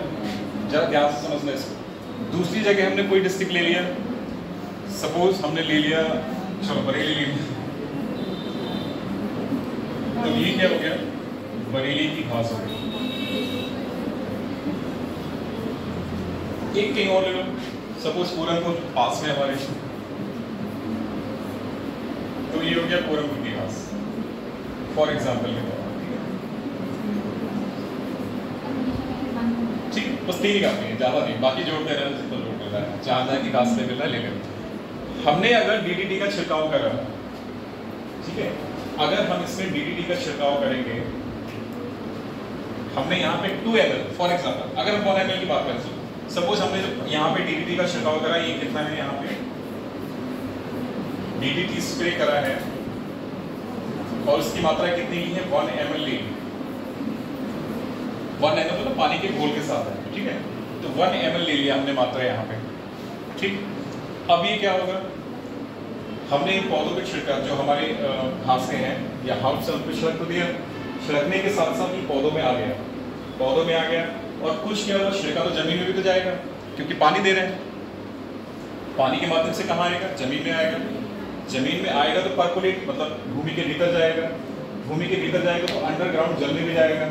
जरा ध्यान से समझना इसको। दूसरी जगह हमने कोई डिस्ट्रिक्ट ले लिया, सपोज हमने ले लिया, चलो बरेली ले लिया, तो ये क्या हो गया, बरेली की घास हो गई। एक कहीं और ले लो, सपोज पूरनपुर पास में हमारे, तो ये हो गया पूरनपुर की घास, फॉर एग्जाम्पल के तौर पर, ठीक है। बस तीन ही काफी है, ज्यादा नहीं, बाकी जोड़ते रहना सिंपल जोड़ देना है, जहां जहां की घास ले लेना ले लेना। हमने अगर DDT का छिड़काव करा, ठीक है, अगर हम इसमें DDT का छिड़काव करेंगे, हमने यहाँ पे 2 ml फॉर एग्जाम्पल, अगर हम 1 ml की बात करें, सपोज हमने जो यहाँ पे DDT का छिड़काव करा, ये कितना है, यहाँ पे DDT स्प्रे करा है और उसकी मात्रा कितनी है, 1 ml ली, 1 ml मतलब पानी के घोल के साथ है, ठीक है। तो 1 ml ले लिया हमने मात्रा यहाँ पे, ठीक। अब ये क्या होगा, हमने इन पौधों पे छिड़का, जो हमारे घासें हैं या हाउस से उन पे छिड़क तो दिया, छिड़कने के साथ साथ ये पौधों में आ गया, पौधों में आ गया, और कुछ क्या हुआ, छिड़का तो जमीन में भी तो जाएगा, क्योंकि पानी दे रहे हैं, पानी के माध्यम से कहाँ आएगा, जमीन में आएगा, जमीन में आएगा तो परकोलेट मतलब भूमि के भीतर जाएगा, भूमि के भीतर जाएगा तो अंडरग्राउंड जल में भी जाएगा,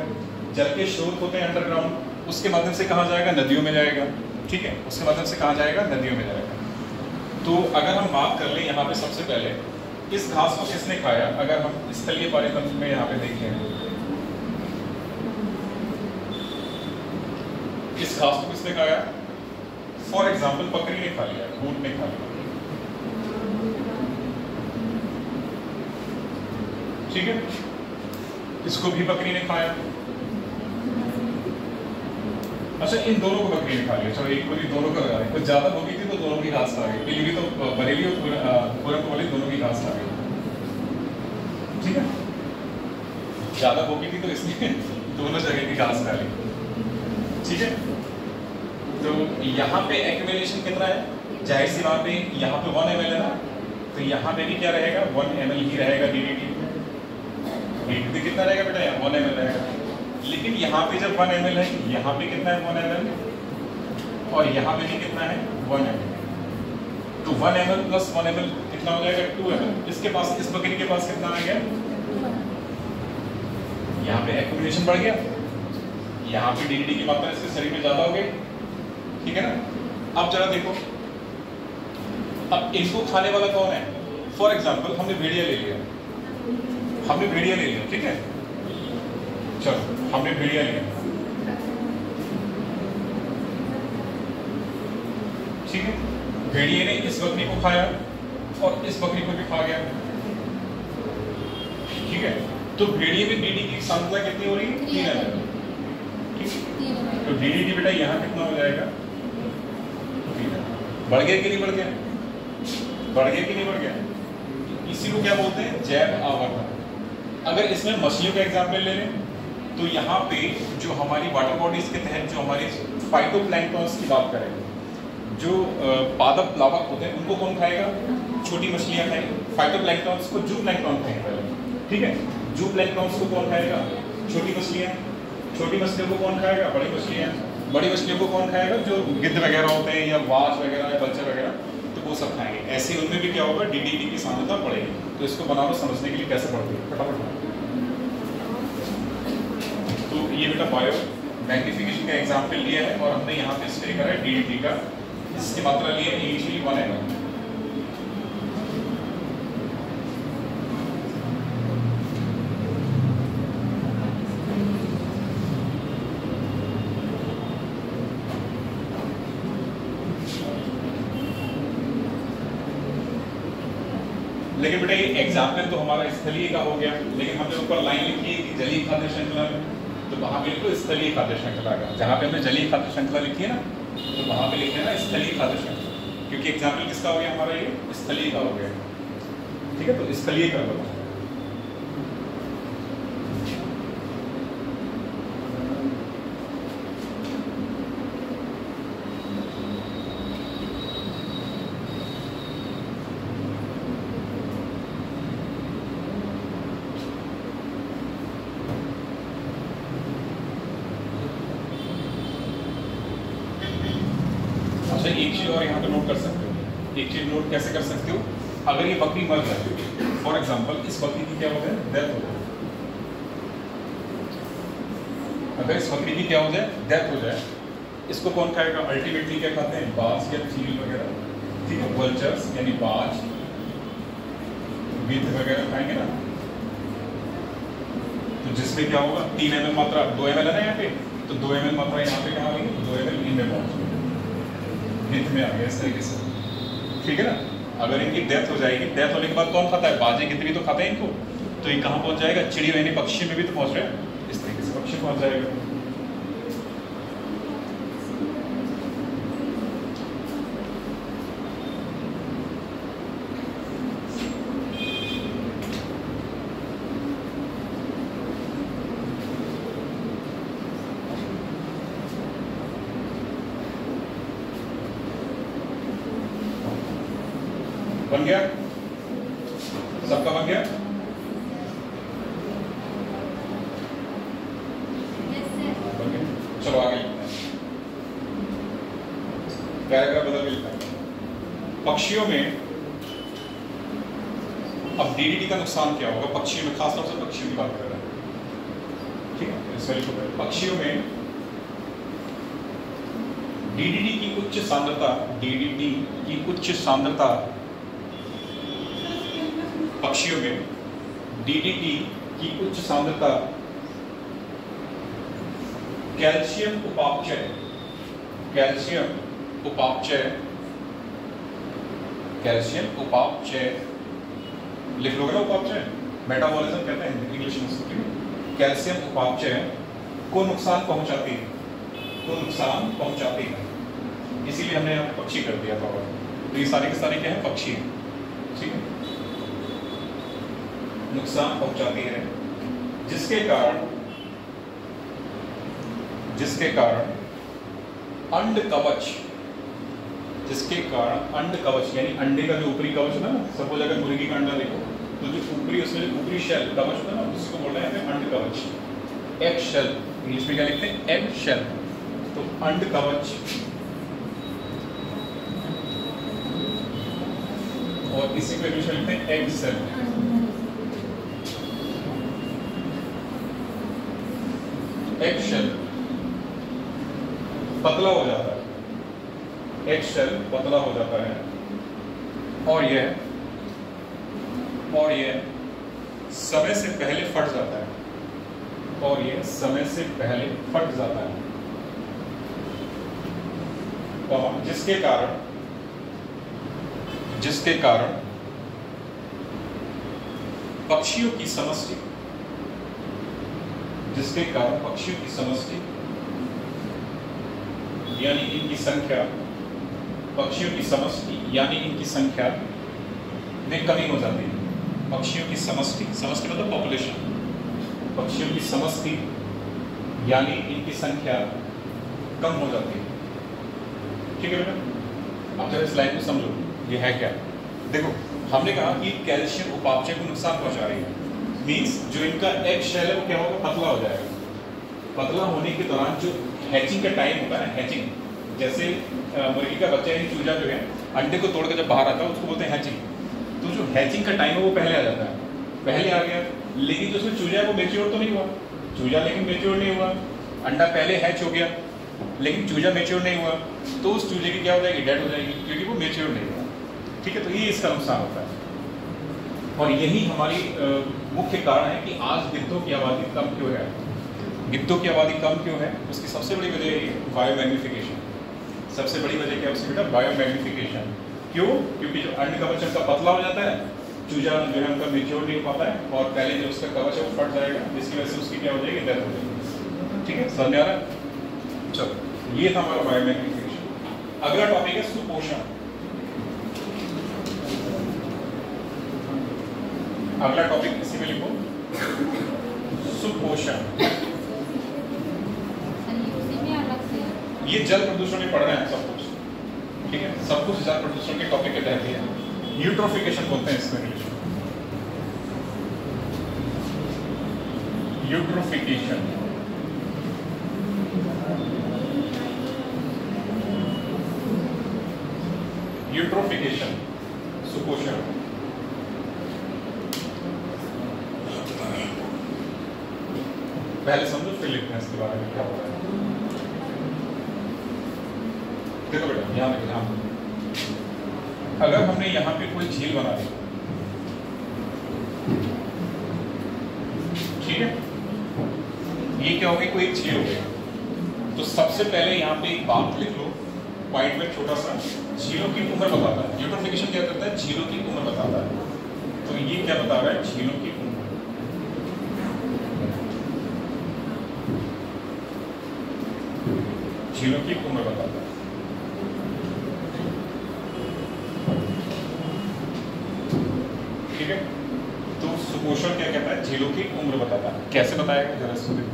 जल के स्रोत होते हैं अंडरग्राउंड, उसके माध्यम से कहाँ जाएगा, नदियों में जाएगा, ठीक है, उसके माध्यम से कहाँ जाएगा, नदियों में जाएगा। तो अगर हम बात कर लें यहाँ पे सबसे पहले, इस घास को किसने खाया, अगर हम स्थलीय पारितंत्र में यहाँ पे देखें, इस घास को किसने खाया, फॉर एग्जाम्पल बकरी ने खा लिया, ऊंट ने खा लिया, ठीक है, इसको भी बकरी ने खाया। अच्छा, इन दोनों को बकरी ने खा लिया, चलो एक पूरी दोनों का लगा रहे, कुछ ज्यादा होगी थी तो दोनों की घास खा गई, पीलीभीत तो बरेली और पूरनपुर वाली दोनों की घास खा गई, ठीक है, ज्यादा होगी थी तो इसलिए दोनों जगह की घास खा ली, ठीक है। तो यहाँ पे एक्यूमुलेशन कितना है, जाहिर सी बात है, यहाँ पे 1 ml है ना, तो यहाँ पे भी क्या रहेगा, 1 ml ही रहेगा DDT, DDT कितना रहेगा बेटा, यहाँ 1 ml रहेगा, लेकिन यहाँ पे जब 1 ml है, यहाँ पे कितना है 1 ml, और यहाँ पे भी कितना है 1 ml, तो 1 ml प्लस 1 ml कितना हो जाएगा, 2 ml। इसके पास, इस बकरी के पास कितना आ गया, यहाँ पे एक्यूमुलेशन बढ़ गया, यहाँ पे DDT की मात्रा इसके शरीर में ज्यादा हो गई, ठीक है ना। अब जरा देखो, अब इसको खाने वाला कौन है, फॉर एग्जाम्पल हमने भेड़िया ले लिया, हमने भेड़िया ले लिया, ठीक है, चलो हमने भेड़िया लिया, ठीक है, भेड़िए ने इस बकरी को खाया और इस बकरी को भी खा गया, ठीक है। तो भेड़िए में DDT की सांद्रता कितनी हो रही है, 3 ml, ठीक है। तो DDT बेटा यहाँ कितना हो जाएगा, 3 ml। बढ़ गया कि नहीं बढ़ गया, बढ़ गया कि नहीं बढ़ गया, इसी को क्या बोलते हैं, जैव आवर्धन। अगर इसमें मछलियों का एग्जाम्पल ले लें, तो यहाँ पे जो हमारी वाटर बॉडीज के तहत जो हमारे फाइटोप्लैंक्टन्स की बात करें, जो पादप प्लावक होते हैं, उनको कौन खाएगा, छोटी मछलियाँ खाएंगी, फाइटोप्लैंक्टन्स को जूप्लैंक्टन खाएंगे पहले, ठीक है, जूप्लैंक्टन्स को कौन खाएगा, छोटी मछलियाँ, छोटी मछलियों को कौन खाएगा, बड़ी मछलियाँ, बड़ी मछलियों को कौन खाएगा, जो गिद्ध वगैरह होते हैं या वाच वगैरह या बच्चे वगैरह, तो वो सब खाएंगे। ऐसे उनमें भी क्या होगा, DDT की सांद्रता बढ़ेगी। तो इसको बनाना समझने के लिए कैसे बढ़ती है, फटाफट। तो ये बेटा बायो मैग्निफिकेशन का एग्जाम्पल लिया है और हमने यहाँ पे स्प्रे करा है DDT का, इसकी मात्रा ली है इनिशियली 1 ml। लेकिन बेटा ये एग्जाम्पल तो हमारा स्थलीय का हो गया, लेकिन हमने ऊपर लाइन लिखी है कि जलीय खाद्य श्रृंखला में, तो वहां पे लिखो स्थलीय खाद्य श्रृंखला का। जहां पे हमने जलीय खाद्य श्रृंखला लिखी है ना, तो वहां पे लिखे ना स्थलीय खाद्य श्रृंखला, क्योंकि एग्जाम्पल किसका हो गया हमारा, ये स्थलीय का हो गया। ठीक है, तो स्थलीय कर लो। एक चीज और यहाँ पे नोट कर सकते हो, एक चीज नोट कैसे कर सकते हो, अगर ये बकरी मर जाए, फॉर एग्जांपल इस बकरी की क्या हो जाए, डेथ हो जाए, अगर इस बकरी की क्या हो जाए, डेथ हो जाए, इसको कौन खाएगा, अल्टीमेटली क्या खाते हैं, बाज या चील वगैरह, ठीक है, वल्चर्स यानी बाज, गिद्ध वगैरह खाएंगे ना। तो जिसमें क्या होगा, 3 ml मात्रा, 2 ml है ना यहाँ पे, तो 2 ml मात्रा यहाँ पे कहाँ आ गई, 2 ml इनमें पहुंच गई, गिद्ध में आ गया इस तरीके से। ठीक है ना, अगर इनकी डेथ हो जाएगी, डेथ होने के बाद कौन खाता है, बाजे गिद्ध भी तो खाते हैं इनको, तो ये कहाँ पहुंच जाएगा, चिड़िया यानी पक्षी में भी तो पहुंच रहा है, इस तरीके से पक्षी पहुंच जाएगा। बन गया, सबका बन गया। चलो आगे लिखते हैं, पैराग्राफ बदल के लिखते हैं। पक्षियों में, अब डीडीटी का नुकसान क्या होगा पक्षियों में, खासतौर से पक्षियों की बात कर रहे हैं। ठीक है, इसमें लिखो, पक्षियों में डीडीटी की उच्च सांद्रता, डीडीटी की उच्च सांद्रता, पक्षियों में डीडीटी की उच्च सांद्रता कैल्शियम उपापचय, कैल्शियम उपापचय, कैल्शियम उपापचय लिख लोगे ना, उपापचय मेटाबॉलिज्म कहते हैं इंग्लिश में उसको, कैल्शियम उपापचय को नुकसान पहुंचाती है, को नुकसान पहुंचाती है, इसीलिए हमने यहाँ पे पक्षी कर दिया था। तो ये सारे के सारे क्या है, पक्षी। ठीक है, नुकसान पहुंचाती है, जिसके कारण अंड कवच, जिसके कारण अंड कवच यानी अंडे का जो ऊपरी कवच होता है ना, सपोज अगर मुर्गी का अंडा देखो तो जो ऊपरी, उसमें ऊपरी शेल कवच होता है ना, उसको बोल रहे हैं अंड कवच, एग शेल, इंग्लिश में क्या लिखते हैं, एग शेल। तो अंड कवच, और इसी को इंग्लिश में लिखते हैं एग सेल। एग शेल पतला हो जाता है, एग शेल पतला हो जाता है, और यह समय से पहले फट जाता है, और यह समय से पहले फट जाता है, और जिसके कारण पक्षियों की समष्टि, जिसके कारण पक्षियों की समष्टि यानी इनकी संख्या, पक्षियों की समष्टि यानी इनकी संख्या में कमी हो जाती है। पक्षियों की समष्टि, समष्टि मतलब पॉपुलेशन, पक्षियों की समष्टि यानी इनकी संख्या कम हो जाती है। ठीक है बेटा, अब जरा इस लाइन को समझो, ये है क्या। देखो, हमने कहा कि कैल्शियम उपापचय को नुकसान पहुंचा रही है, मीन्स जो इनका एग शेल है वो क्या होगा, पतला हो जाएगा। पतला होने के दौरान जो हैचिंग का टाइम होगा ना, हैचिंग, जैसे मुर्गी का बच्चा यानी चूजा जो है अंडे को तोड़ के जब बाहर आता है उसको बोलते हैं हैचिंग। तो जो हैचिंग का टाइम है वो पहले आ जाता है, पहले आ गया, लेकिन जो उसमें चूजा है वो मेच्योर तो नहीं हुआ, चूजा लेकिन मेच्योर नहीं हुआ, अंडा पहले हैच हो गया लेकिन चूजा मेच्योर नहीं हुआ, तो उस चूजे की क्या हो जाएगी, डेड हो जाएगी, क्योंकि वो मेच्योर नहीं हुआ। ठीक है, तो ये इसका नुकसान होता है, और यही हमारी मुख्य कारण है कि आज गिद्धों की आबादी कम क्यों है। गिद्धों की आबादी कम क्यों है, उसकी सबसे बड़ी वजह है बायोमैग्निफिकेशन। सबसे बड़ी वजह क्या है उसकी बेटा, बायोमैग्निफिकेशन। क्यों? क्योंकि जो अंड कवच का पतला हो जाता है चूजा जो है उनका मेच्योर नहीं हो पाता है और पहले जो उसका कवच है वो फट जाएगा, जिसकी वजह से उसकी क्या हो जाएगी, डेथ हो जाएगी। ठीक है, समझ में आ रहा है? चलो, ये था हमारा बायोमैग्निफिकेशन। अगला टॉपिक है सुपोषण। अगला टॉपिक इसी में लिखो, सुपोषण। ये जल प्रदूषण में पढ़ रहे हैं सब कुछ, ठीक है, सब कुछ जल प्रदूषण के टॉपिक के तहत है। यूट्रोफिकेशन बोलते हैं इसको इंग्लिश में, यूट्रोफिकेशन। यूट्रोफिकेशन, सुपोषण। पहले समझो फिर लिखते हैं इसके बारे में क्या होता है। देखो बेटा, ध्यान रखिए, ध्यान। अगर हमने यहाँ पे कोई झील बना दी, ठीक है, ये क्या हो गई, कोई एक झील हो गई, तो सबसे पहले यहाँ पे एक बात लिख लो, पॉइंट में छोटा सा, झीलों की उम्र बताता है। यूट्रोफिकेशन क्या करता है, झीलों की उम्र बताता है। तो ये क्या बता रहा है, झीलों की उम्र। झीलों की उम्र बताता है। ठीक है, तो सुपोषण क्या कहता है, झीलों की उम्र बताता है। कैसे बताएगा, जरा सुनिए।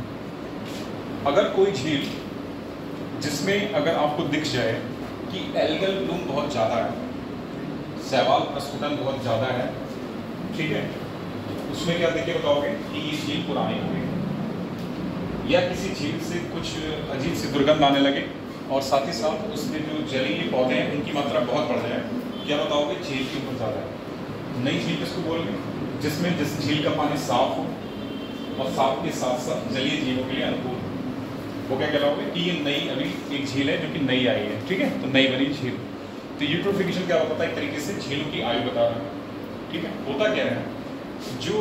अगर कोई झील जिसमें अगर आपको दिख जाए कि एल्गल ब्लूम बहुत ज़्यादा है, शैवाल प्रस्फुटन बहुत ज़्यादा है, ठीक है, उसमें क्या देखिए बताओगे कि ये झील पुरानी हो गई, या किसी झील से कुछ अजीब सी दुर्गंध आने लगे, और साथ ही साथ उसमें जो जलीय पौधे हैं उनकी मात्रा बहुत बढ़ जाए, क्या बताओगे, झील की उम्र ज़्यादा है। नई झील किसको बोलोगे, जिसमें जिस झील का पानी साफ हो और साफ के साथ साथ जलीय जीवों के लिए अनुकूल हो, वो क्या कहलाओगे कि ये नई अभी एक झील है जो कि नई आई है। ठीक है, तो नई बनी झील। तो यूट्रोफिकेशन क्या बताता है, एक तरीके से झीलों की आयु बता रहा है। ठीक है, होता क्या है, जो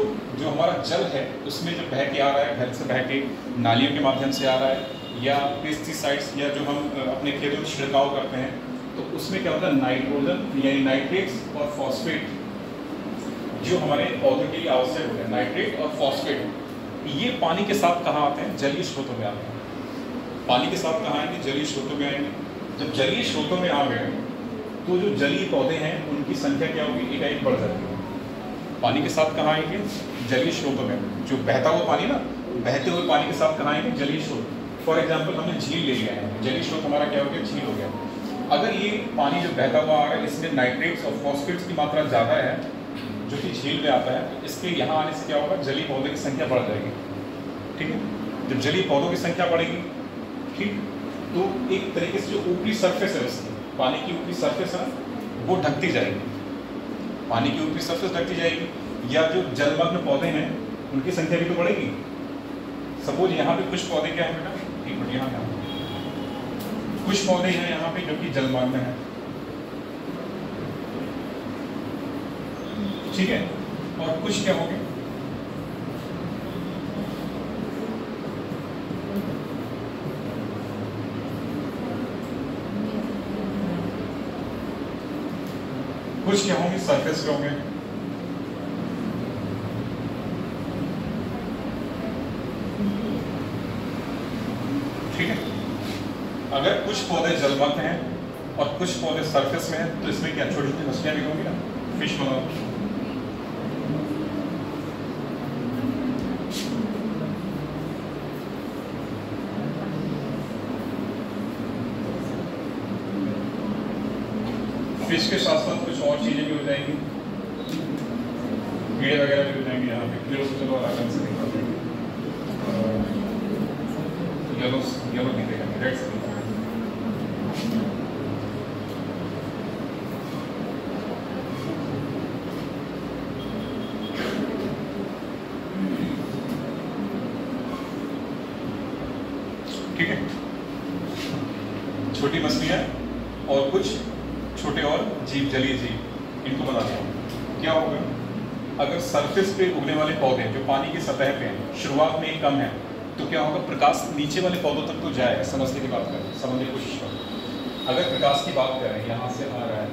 हमारा जल है उसमें जो बह के आ रहा है, घर से बह के नालियों के माध्यम से आ रहा है, या पेस्टिसाइड्स या जो हम अपने खेतों में छिड़काव करते हैं, तो उसमें क्या होता है, नाइट्रोजन यानी नाइट्रेट्स और फॉस्फेट जो हमारे पौधे के लिए आवश्यक होते हैं, नाइट्रेट और फॉस्फेट, ये पानी के साथ कहाँ आते हैं, जलीय स्रोतों में आते हैं। पानी के साथ कहाँ आएंगे, जलीय स्रोतों में आएंगे। जब जलीय स्रोतों में आ गए तो जो जलीय पौधे हैं उनकी संख्या क्या होगी, एकाएक बढ़ जाती है। पानी के साथ कहाँ आएंगे, जलीय स्रोतों में। जो बहता हुआ पानी ना, बहते हुए पानी के साथ कहाँ आएंगे, जलीय स्रोत। फॉर एग्जाम्पल हमने झील ले लिया है, जलीय स्रोत हमारा क्या हो गया, झील हो गया। अगर ये पानी जो बहता हुआ आ रहा है इसमें नाइट्रेट्स और फॉस्फेट्स की मात्रा ज़्यादा है जो कि झील में आता है, तो इसके यहाँ आने से क्या होगा, जलीय पौधों की संख्या बढ़ जाएगी। ठीक है, जब जलीय पौधों की संख्या बढ़ेगी, ठीक, तो एक तरीके से जो ऊपरी सरफेस है उसकी, पानी की ऊपरी सरफेस है वो ढकती जाएगी, पानी की ऊपरी सरफेस ढकती जाएगी, या जो जलमग्न पौधे हैं उनकी संख्या भी तो बढ़ेगी। सपोज यहाँ पे कुछ पौधे क्या है बेटा, एक मिनट, यहाँ कुछ पौधे हैं यहाँ पे जो कि जलमग्न है, ठीक है, और कुछ क्या हो गए, कुछ क्या होंगे, सरफेस पे होंगे। ठीक है, अगर कुछ पौधे जलमग्न हैं और कुछ पौधे सरफेस में हैं, तो इसमें क्या छोटी छोटी मछलियां भी होंगी ना, फिश बनाओ। फिश के साथ साथ कुछ और चीजें भी हो जाएंगी, कीड़े वगैरह भी हो जाएंगे। यहाँ पे कीड़ों को चलो आराम से निकाल देंगे, येलो नहीं देखेंगे, रेड से निकालेंगे। ठीक है, छोटी मछलियां और कुछ छोटे और जीव, जलीय जीव, इनको बता दिया। क्या होगा, अगर सरफेस पे उगने वाले पौधे जो पानी की सतह पे हैं, शुरुआत में कम है, तो क्या होगा, प्रकाश नीचे वाले पौधों तक तो जाएगा। समझने की बात करें, समझने की कोशिश करें। अगर प्रकाश की बात करें, यहाँ से आ रहा है,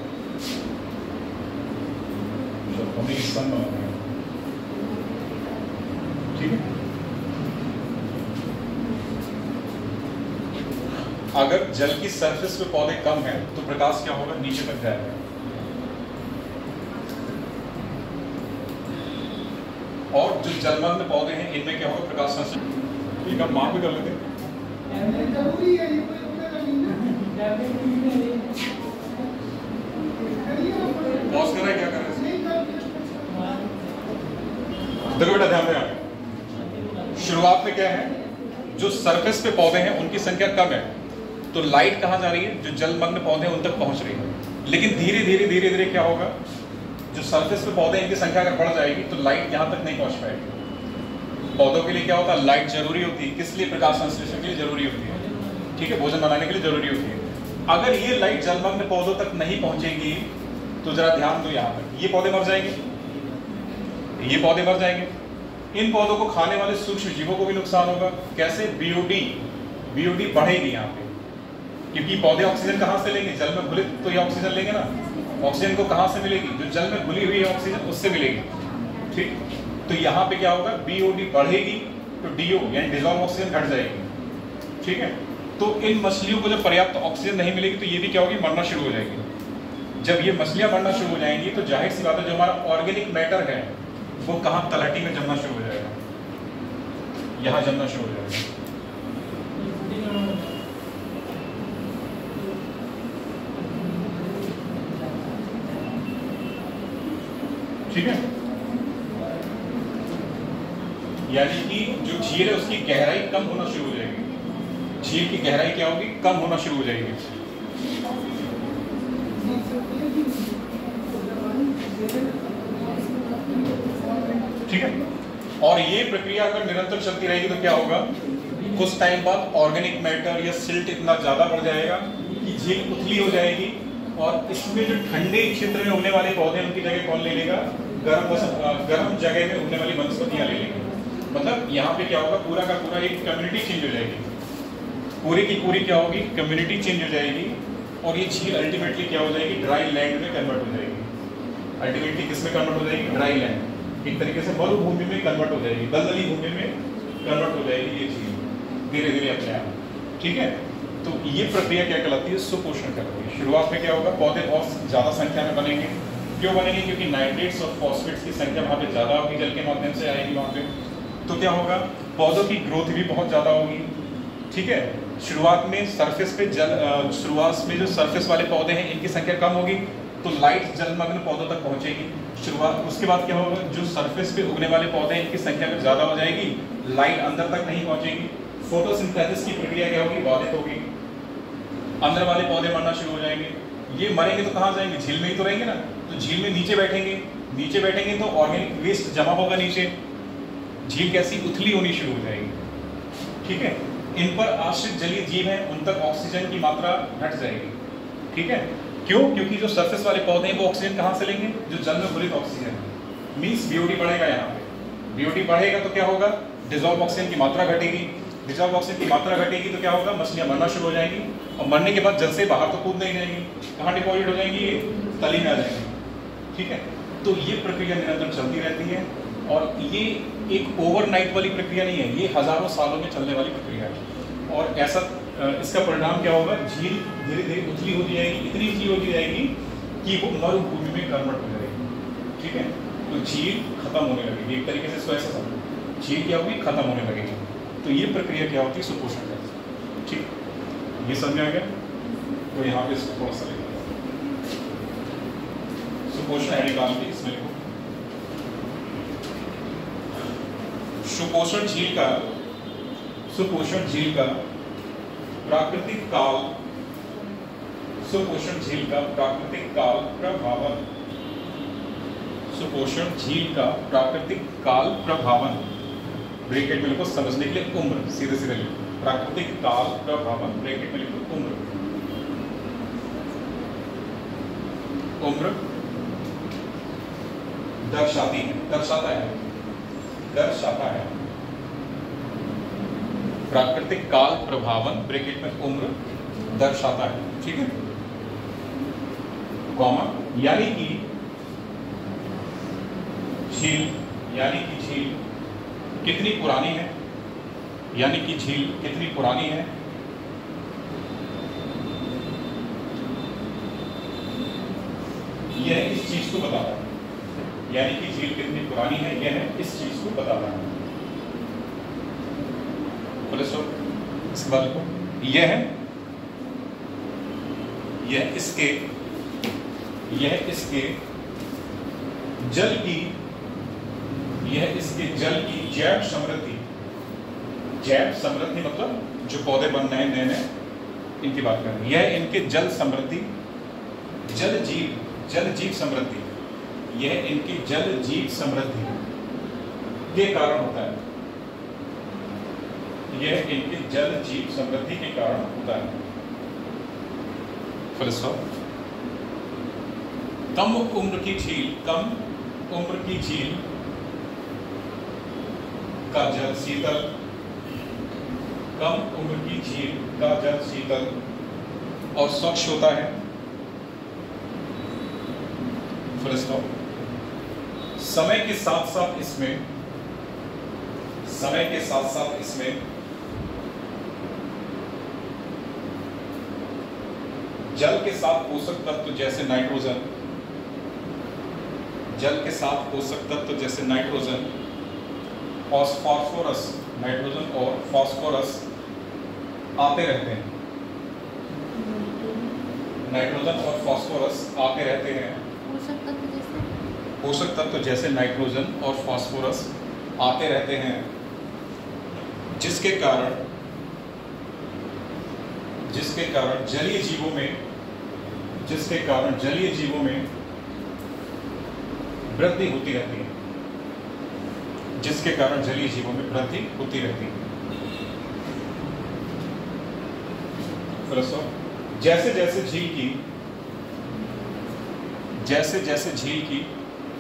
चलो हमने इस सन बना दिया, ठीक है। अगर जल की सरफेस पे पौधे कम है तो प्रकाश क्या होगा, नीचे तक जाएगा। और जो जलमग्न पौधे हैं इनमें क्या होगा, प्रकाश संश्लेषण। एक आप माप भी कर लेते हैं। पॉज कर रहा है, क्या कर रहा है? देखो बेटा ध्यान देना, शुरुआत में क्या है, जो सरफेस पे पौधे हैं उनकी संख्या कम है तो लाइट कहां जा रही है, जो जलमग्न पौधे हैं उन तक पहुंच रही है। लेकिन धीरे धीरे धीरे धीरे क्या होगा, जो सरफेस पे पौधे हैं इनकी संख्या अगर बढ़ जाएगी तो लाइट यहां तक नहीं पहुंच पाएगी। पौधों के लिए क्या होता है, लाइट जरूरी होती है, किस लिए, प्रकाश संश्लेषण के लिए जरूरी होती है, ठीक है, भोजन बनाने के लिए जरूरी होती है। अगर ये लाइट जलमग्न पौधों तक नहीं पहुंचेगी तो जरा ध्यान दो, यहाँ तक ये पौधे मर जाएंगे, ये पौधे मर जाएंगे। इन पौधों को खाने वाले सूक्ष्म जीवों को भी नुकसान होगा। कैसे, बीओडी बढ़ेगी यहाँ पे, क्योंकि पौधे ऑक्सीजन कहाँ से लेंगे, जल में घुलित तो ये ऑक्सीजन लेंगे ना। ऑक्सीजन को कहाँ से मिलेगी, जो जल में घुली हुई ऑक्सीजन उससे मिलेगी, ठीक। तो यहाँ पे क्या होगा, बीओडी बढ़ेगी तो डीओ यानी डिजॉल्व ऑक्सीजन घट जाएगी, ठीक है। तो इन मछलियों को जब पर्याप्त ऑक्सीजन नहीं मिलेगी तो ये भी क्या होगी, मरना शुरू हो जाएगी। जब ये मछलियां मरना शुरू हो जाएंगी तो जाहिर सी बात है जो हमारा ऑर्गेनिक मैटर है वो कहां, तलहटी में जमना शुरू हो जाएगा, यहां जमना शुरू हो जाएगा। ठीक है, यानी कि जो झील है उसकी गहराई कम होना शुरू हो जाएगी। झील की गहराई क्या होगी, कम होना शुरू हो जाएगी, ठीक है। और ये प्रक्रिया अगर निरंतर चलती रहेगी तो क्या होगा, कुछ टाइम बाद ऑर्गेनिक मैटर या सिल्ट इतना ज्यादा बढ़ जाएगा कि झील उथली हो जाएगी और इसमें जो ठंडे क्षेत्र में उगने वाले पौधे उनकी जगह कौन ले लेगा, गर्म जगह में उगने वाली वनस्पतियां ले लेंगे। मतलब यहाँ पे क्या होगा, पूरा का पूरा एक कम्युनिटी चेंज हो जाएगी, पूरी की पूरी क्या होगी, कम्युनिटी चेंज हो जाएगी। और ये झील अल्टीमेटली क्या हो जाएगी, ड्राई लैंड में कन्वर्ट हो जाएगी। अल्टीमेटली किस में कन्वर्ट हो जाएगी, ड्राई लैंड, एक तरीके से मरुभूमि में कन्वर्ट हो जाएगी, दलदली भूमि में कन्वर्ट हो जाएगी ये झील धीरे धीरे अपने आप, ठीक है। तो ये प्रक्रिया क्या कहलाती है, सुपोषण कहलाती है। शुरुआत में क्या होगा, पौधे बहुत ज्यादा संख्या में बनेंगे। क्यों बनेंगे, क्योंकि नाइट्रेट्स और फॉस्फेट्स की संख्या वहाँ पे ज्यादा होगी, जल के माध्यम से आएगी वहाँ पे। तो क्या होगा, पौधों की ग्रोथ भी बहुत ज्यादा होगी, ठीक है। शुरुआत में सरफेस पे शुरुआत में जो सरफेस वाले पौधे हैं इनकी संख्या कम होगी तो लाइट जलमग्न पौधों तक पहुंचेगी। उसके बाद क्या होगा, जो सरफेस पे उगने वाले पौधे हैं इनकी संख्या में ज्यादा हो जाएगी, लाइट अंदर तक नहीं पहुंचेगी। फोटोसिंथेसिस की प्रक्रिया क्या होगी, बाधित होगी, अंदर वाले पौधे मरना शुरू हो जाएंगे। ये मरेंगे तो कहाँ जाएंगे, झील में ही तो रहेंगे ना, तो झील में नीचे बैठेंगे तो ऑर्गेनिक वेस्ट जमा होगा नीचे, झील कैसी, उथली होनी शुरू हो जाएगी, ठीक है। इन पर आश्रित जलीय जीव हैं, उन तक ऑक्सीजन की मात्रा घट जाएगी, ठीक है। क्यों, क्योंकि जो सरफेस वाले पौधे हैं वो ऑक्सीजन कहाँ से लेंगे, जो जल में घुलित ऑक्सीजन है। मीन्स बीओडी बढ़ेगा, यहाँ पे बीओडी बढ़ेगा तो क्या होगा, डिजॉल्व ऑक्सीजन की मात्रा घटेगी। डिजॉल्व ऑक्सीजन की मात्रा घटेगी तो क्या होगा, मछलियां मरना शुरू हो जाएंगी और मरने के बाद जल से बाहर तो कूद नहीं जाएंगी, कहाँ डिपॉजिट हो जाएंगी, ये तली में आ जाएंगी, ठीक है। तो ये प्रक्रिया निरंतर चलती रहती है और ये एक ओवरनाइट वाली प्रक्रिया नहीं है, ये हजारों सालों में चलने वाली प्रक्रिया है। और ऐसा इसका परिणाम क्या होगा, झील धीरे धीरे उथली होती जाएगी, इतनी उथली होती जाएगी कि वो मरुभूमि में कन्वर्ट हो जाएगी, ठीक है। तो झील खत्म होने लगेगी, एक तरीके से इसको ऐसा समझो, झील क्या होगी, खत्म होने लगेगी। तो ये प्रक्रिया क्या होती है, सुपोषण का, ठीक। ये समझ आ गया, तो यहाँ पे इसको थोड़ा सा लिखा सुपोषण है, निकाल के इसमें लिखो। सुपोषण झील का प्राकृतिक काल, सुपोषण झील का प्राकृतिक काल प्रभावन, सुपोषण झील का प्राकृतिक काल प्रभावन, ब्रैकेट में लिखो समझने के लिए उम्र, सीधे सीधे लिखो, प्राकृतिक काल प्रभावन, ब्रैकेट में लिखो उम्र, उम्र दर्शाता है प्राकृतिक काल प्रभावन, ब्रैकेट में उम्र दर्शाता है, ठीक है, कॉमा, यानी कि झील यानी कि झील कितनी पुरानी है, यानी कि झील कितनी पुरानी है। यह इस चीज को बताता है, यानी कि झील कितनी पुरानी है, यह इस चीज को बताता है। इसके बाद को यह इसके जल की जैव समृद्धि मतलब जो पौधे बन रहे हैं नए नए, इनकी बात कर रहे हैं। यह इनके जल जीव समृद्धि, यह इनकी जल जीव समृद्धि के कारण होता है। यह इनके जल जीव समृद्धि के कारण होता है। कम उम्र की झील का जल शीतल, कम उम्र की झील का जल शीतल और स्वच्छ होता है। समय के साथ साथ इसमें जल के साथ पोषक तत्व जैसे नाइट्रोजन, और फास्फोरस, नाइट्रोजन और फास्फोरस आते रहते हैं। पोषक तत्व जैसे नाइट्रोजन और फास्फोरस आते रहते हैं, जिसके कारण जलीय जीवों में वृद्धि होती रहती है, जैसे जैसे झील की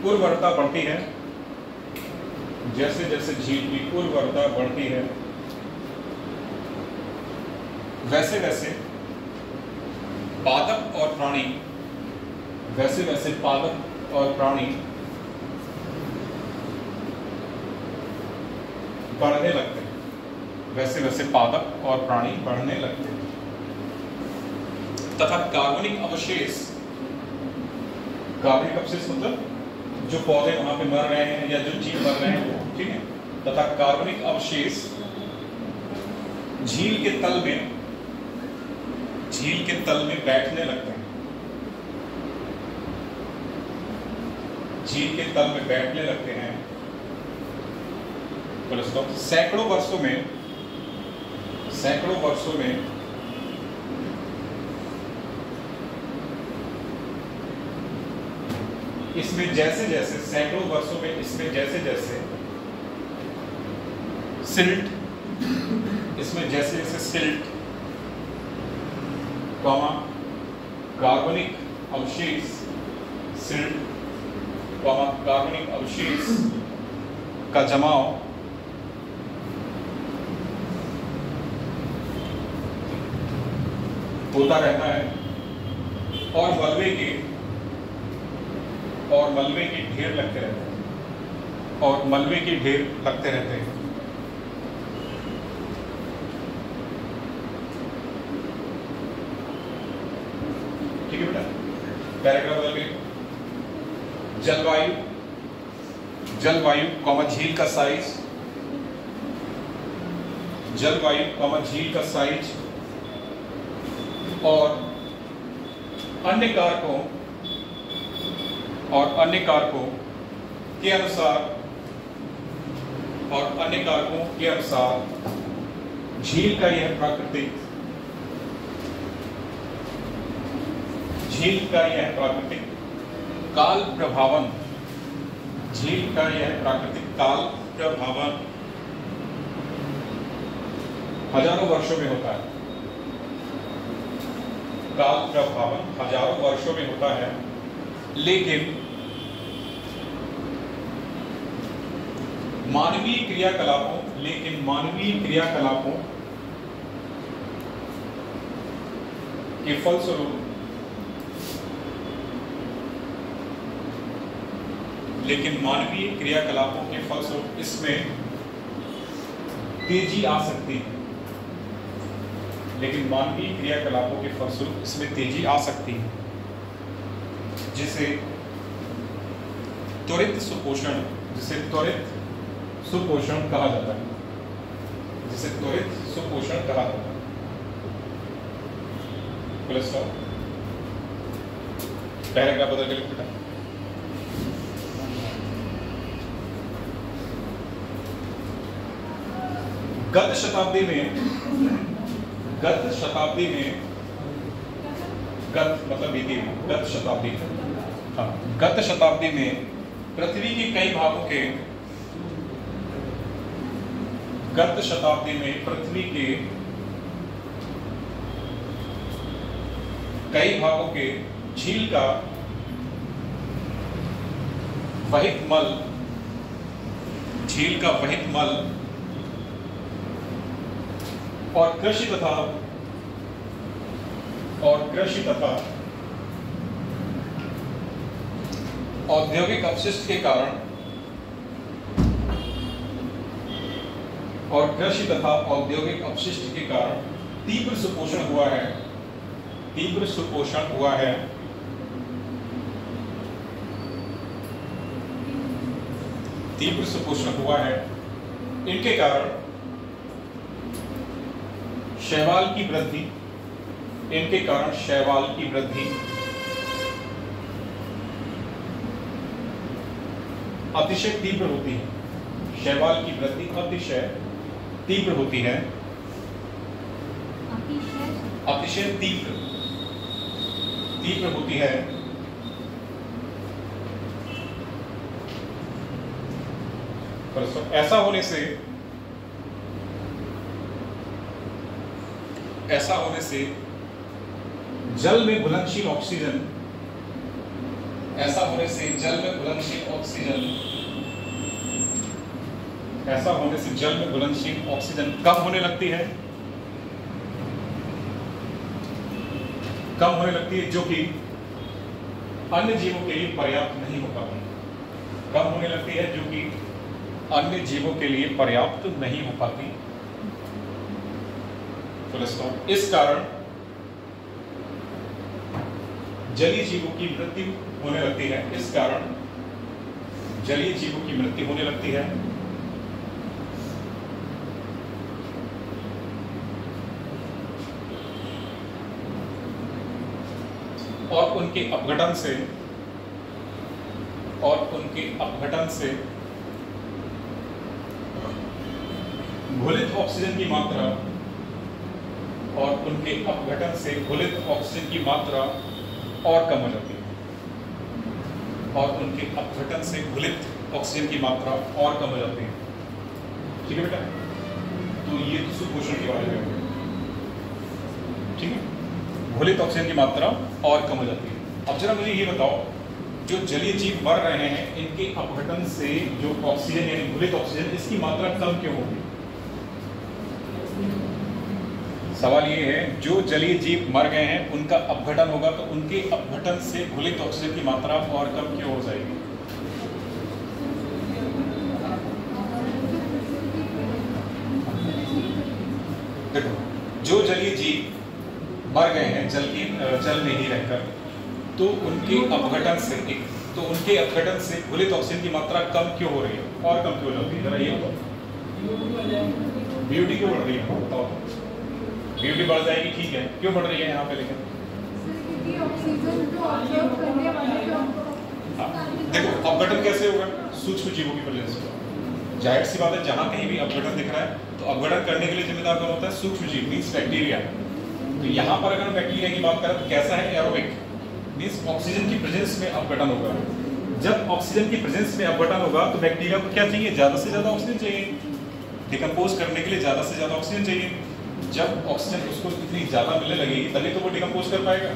उर्वरता बढ़ती है, वैसे वैसे पादप और प्राणी बढ़ने लगते हैं, तथा कार्बनिक अवशेष मतलब जो पौधे वहां पे मर रहे हैं या जो जीव मर रहे हैं, ठीक है, तथा कार्बनिक अवशेष झील के तल में बैठने लगते हैं। सैकड़ों वर्षों में इसमें जैसे जैसे सिल्ट, कार्बनिक अवशेष का जमाव होता रहता है और मलबे के ढेर लगते रहते हैं, ठीक है बेटा। पैराग्राफ बदल गए। जलवायु झील का साइज, और अन्य कारकों के अनुसार झील का यह प्राकृतिक काल प्रभावन हजारों वर्षों में होता है, लेकिन मानवीय क्रियाकलापों के फलस्वरूप लेकिन मानवीय क्रियाकलापों के फलस्वरूप इसमें तेजी आ सकती है। लेकिन मानवीय क्रियाकलापों के फलस्वरूप इसमें तेजी आ सकती है, जिसे त्वरित सुपोषण कहा जाता है। जिसे त्वरित सुपोषण कहा जाता है। पैराग्राफ बदल के लिख बेटा। गत शताब्दी में गत मतलब बीती में, गत शताब्दी में पृथ्वी के कई भागों के झील का वहित मल और कृषि तथा औद्योगिक अपशिष्ट के कारण तीव्र सुपोषण हुआ है। इनके कारण शैवाल की वृद्धि अतिशय तीव्र होती है। शैवाल की वृद्धि अतिशय तीव्र होती है। अतिशय तीव्र होती है। ऐसा होने से जल में घुलनशील ऑक्सीजन कम होने लगती है, जो कि अन्य जीवों के लिए पर्याप्त नहीं हो पाती। इस कारण जलीय जीवों की मृत्यु होने लगती है। और उनके अपघटन से घुलित ऑक्सीजन की मात्रा और कम हो जाती है। ठीक है बेटा, तो ये तो सुपोषण के बारे में, ठीक है। घुलित ऑक्सीजन की मात्रा और कम हो जाती है। अब जरा मुझे ये बताओ, जो जलीय जीव मर रहे हैं, इनके अपघटन से जो ऑक्सीजन यानी घुलित ऑक्सीजन, इसकी मात्रा कम क्यों होगी? सवाल ये है, जो जलीय जीव मर गए हैं उनका अपघटन होगा, तो उनके अपघटन से घुलित ऑक्सीजन की मात्रा और कम क्यों हो जाएगी? देखो, जो जलीय जीव मर गए हैं जल में ही रहकर, तो उनके अपघटन से घुलित ऑक्सीजन की मात्रा कम क्यों हो रही है और कम क्यों हो जाती है? जरा ये बताओ। बीयूटी क्यों बढ़ रही है? बताओ। बीयूटी बढ़ जाएगी, ठीक है, क्यों बढ़ रही है यहाँ पे? लेकिन देखो, अपघटन कैसे होगा? सूक्ष्म जीवों की वजह से। जाहिर सी बात है, जहाँ कहीं भी अपघटन दिख रहा है तो अपघटन करने के लिए जिम्मेदार कौन होता है? सूक्ष्म जीव, मीन्स बैक्टीरिया। तो यहाँ पर अगर बैक्टीरिया की बात करें तो कैसा है? एरोबिक, मीन्स ऑक्सीजन की प्रेजेंस में अपघटन होगा। जब ऑक्सीजन की प्रेजेंस में अपघटन होगा तो बैक्टीरिया को क्या चाहिए? ज्यादा से ज्यादा ऑक्सीजन चाहिए, डिकम्पोज करने के लिए ज्यादा से ज्यादा ऑक्सीजन चाहिए। जब ऑक्सीजन उसको इतनी ज्यादा मिलने लगेगी तभी तो वो डिकम्पोज कर पाएगा।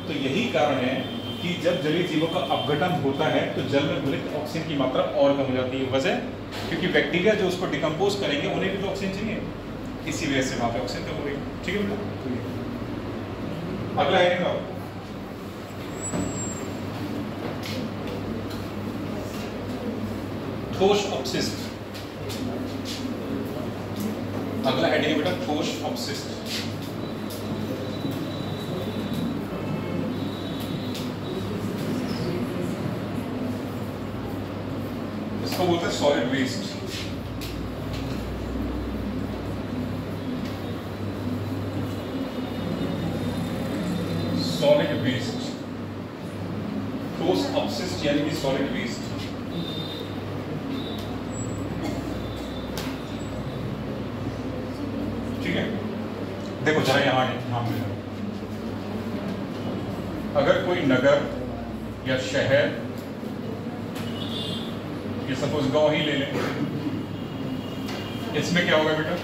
तो यही कारण है कि जब जलीय जीवों का अपघटन होता है तो जल में घुलित ऑक्सीजन की मात्रा और कम हो जाती है। वजह, क्योंकि बैक्टीरिया जो उसको डिकम्पोज करेंगे उन्हें भी तो ऑक्सीजन चाहिए, इसी वजह से वहां पे ऑक्सीजन कम हो रही है। ठीक है बेटा, अगला है ना, ठोस अपशिष्ट। अगला हेडिंग है बेटा ठोस अपशिष्ट। इसको बोलते हैं सॉलिड वेस्ट। सॉलिड वेस्ट, ठोस अपशिष्ट यानी कि सॉलिड वेस्ट। ठीक है, देखो जरा यहां ध्यान देना। अगर कोई नगर या शहर, ये सपोज गांव ही ले लें, इसमें क्या होगा बेटा?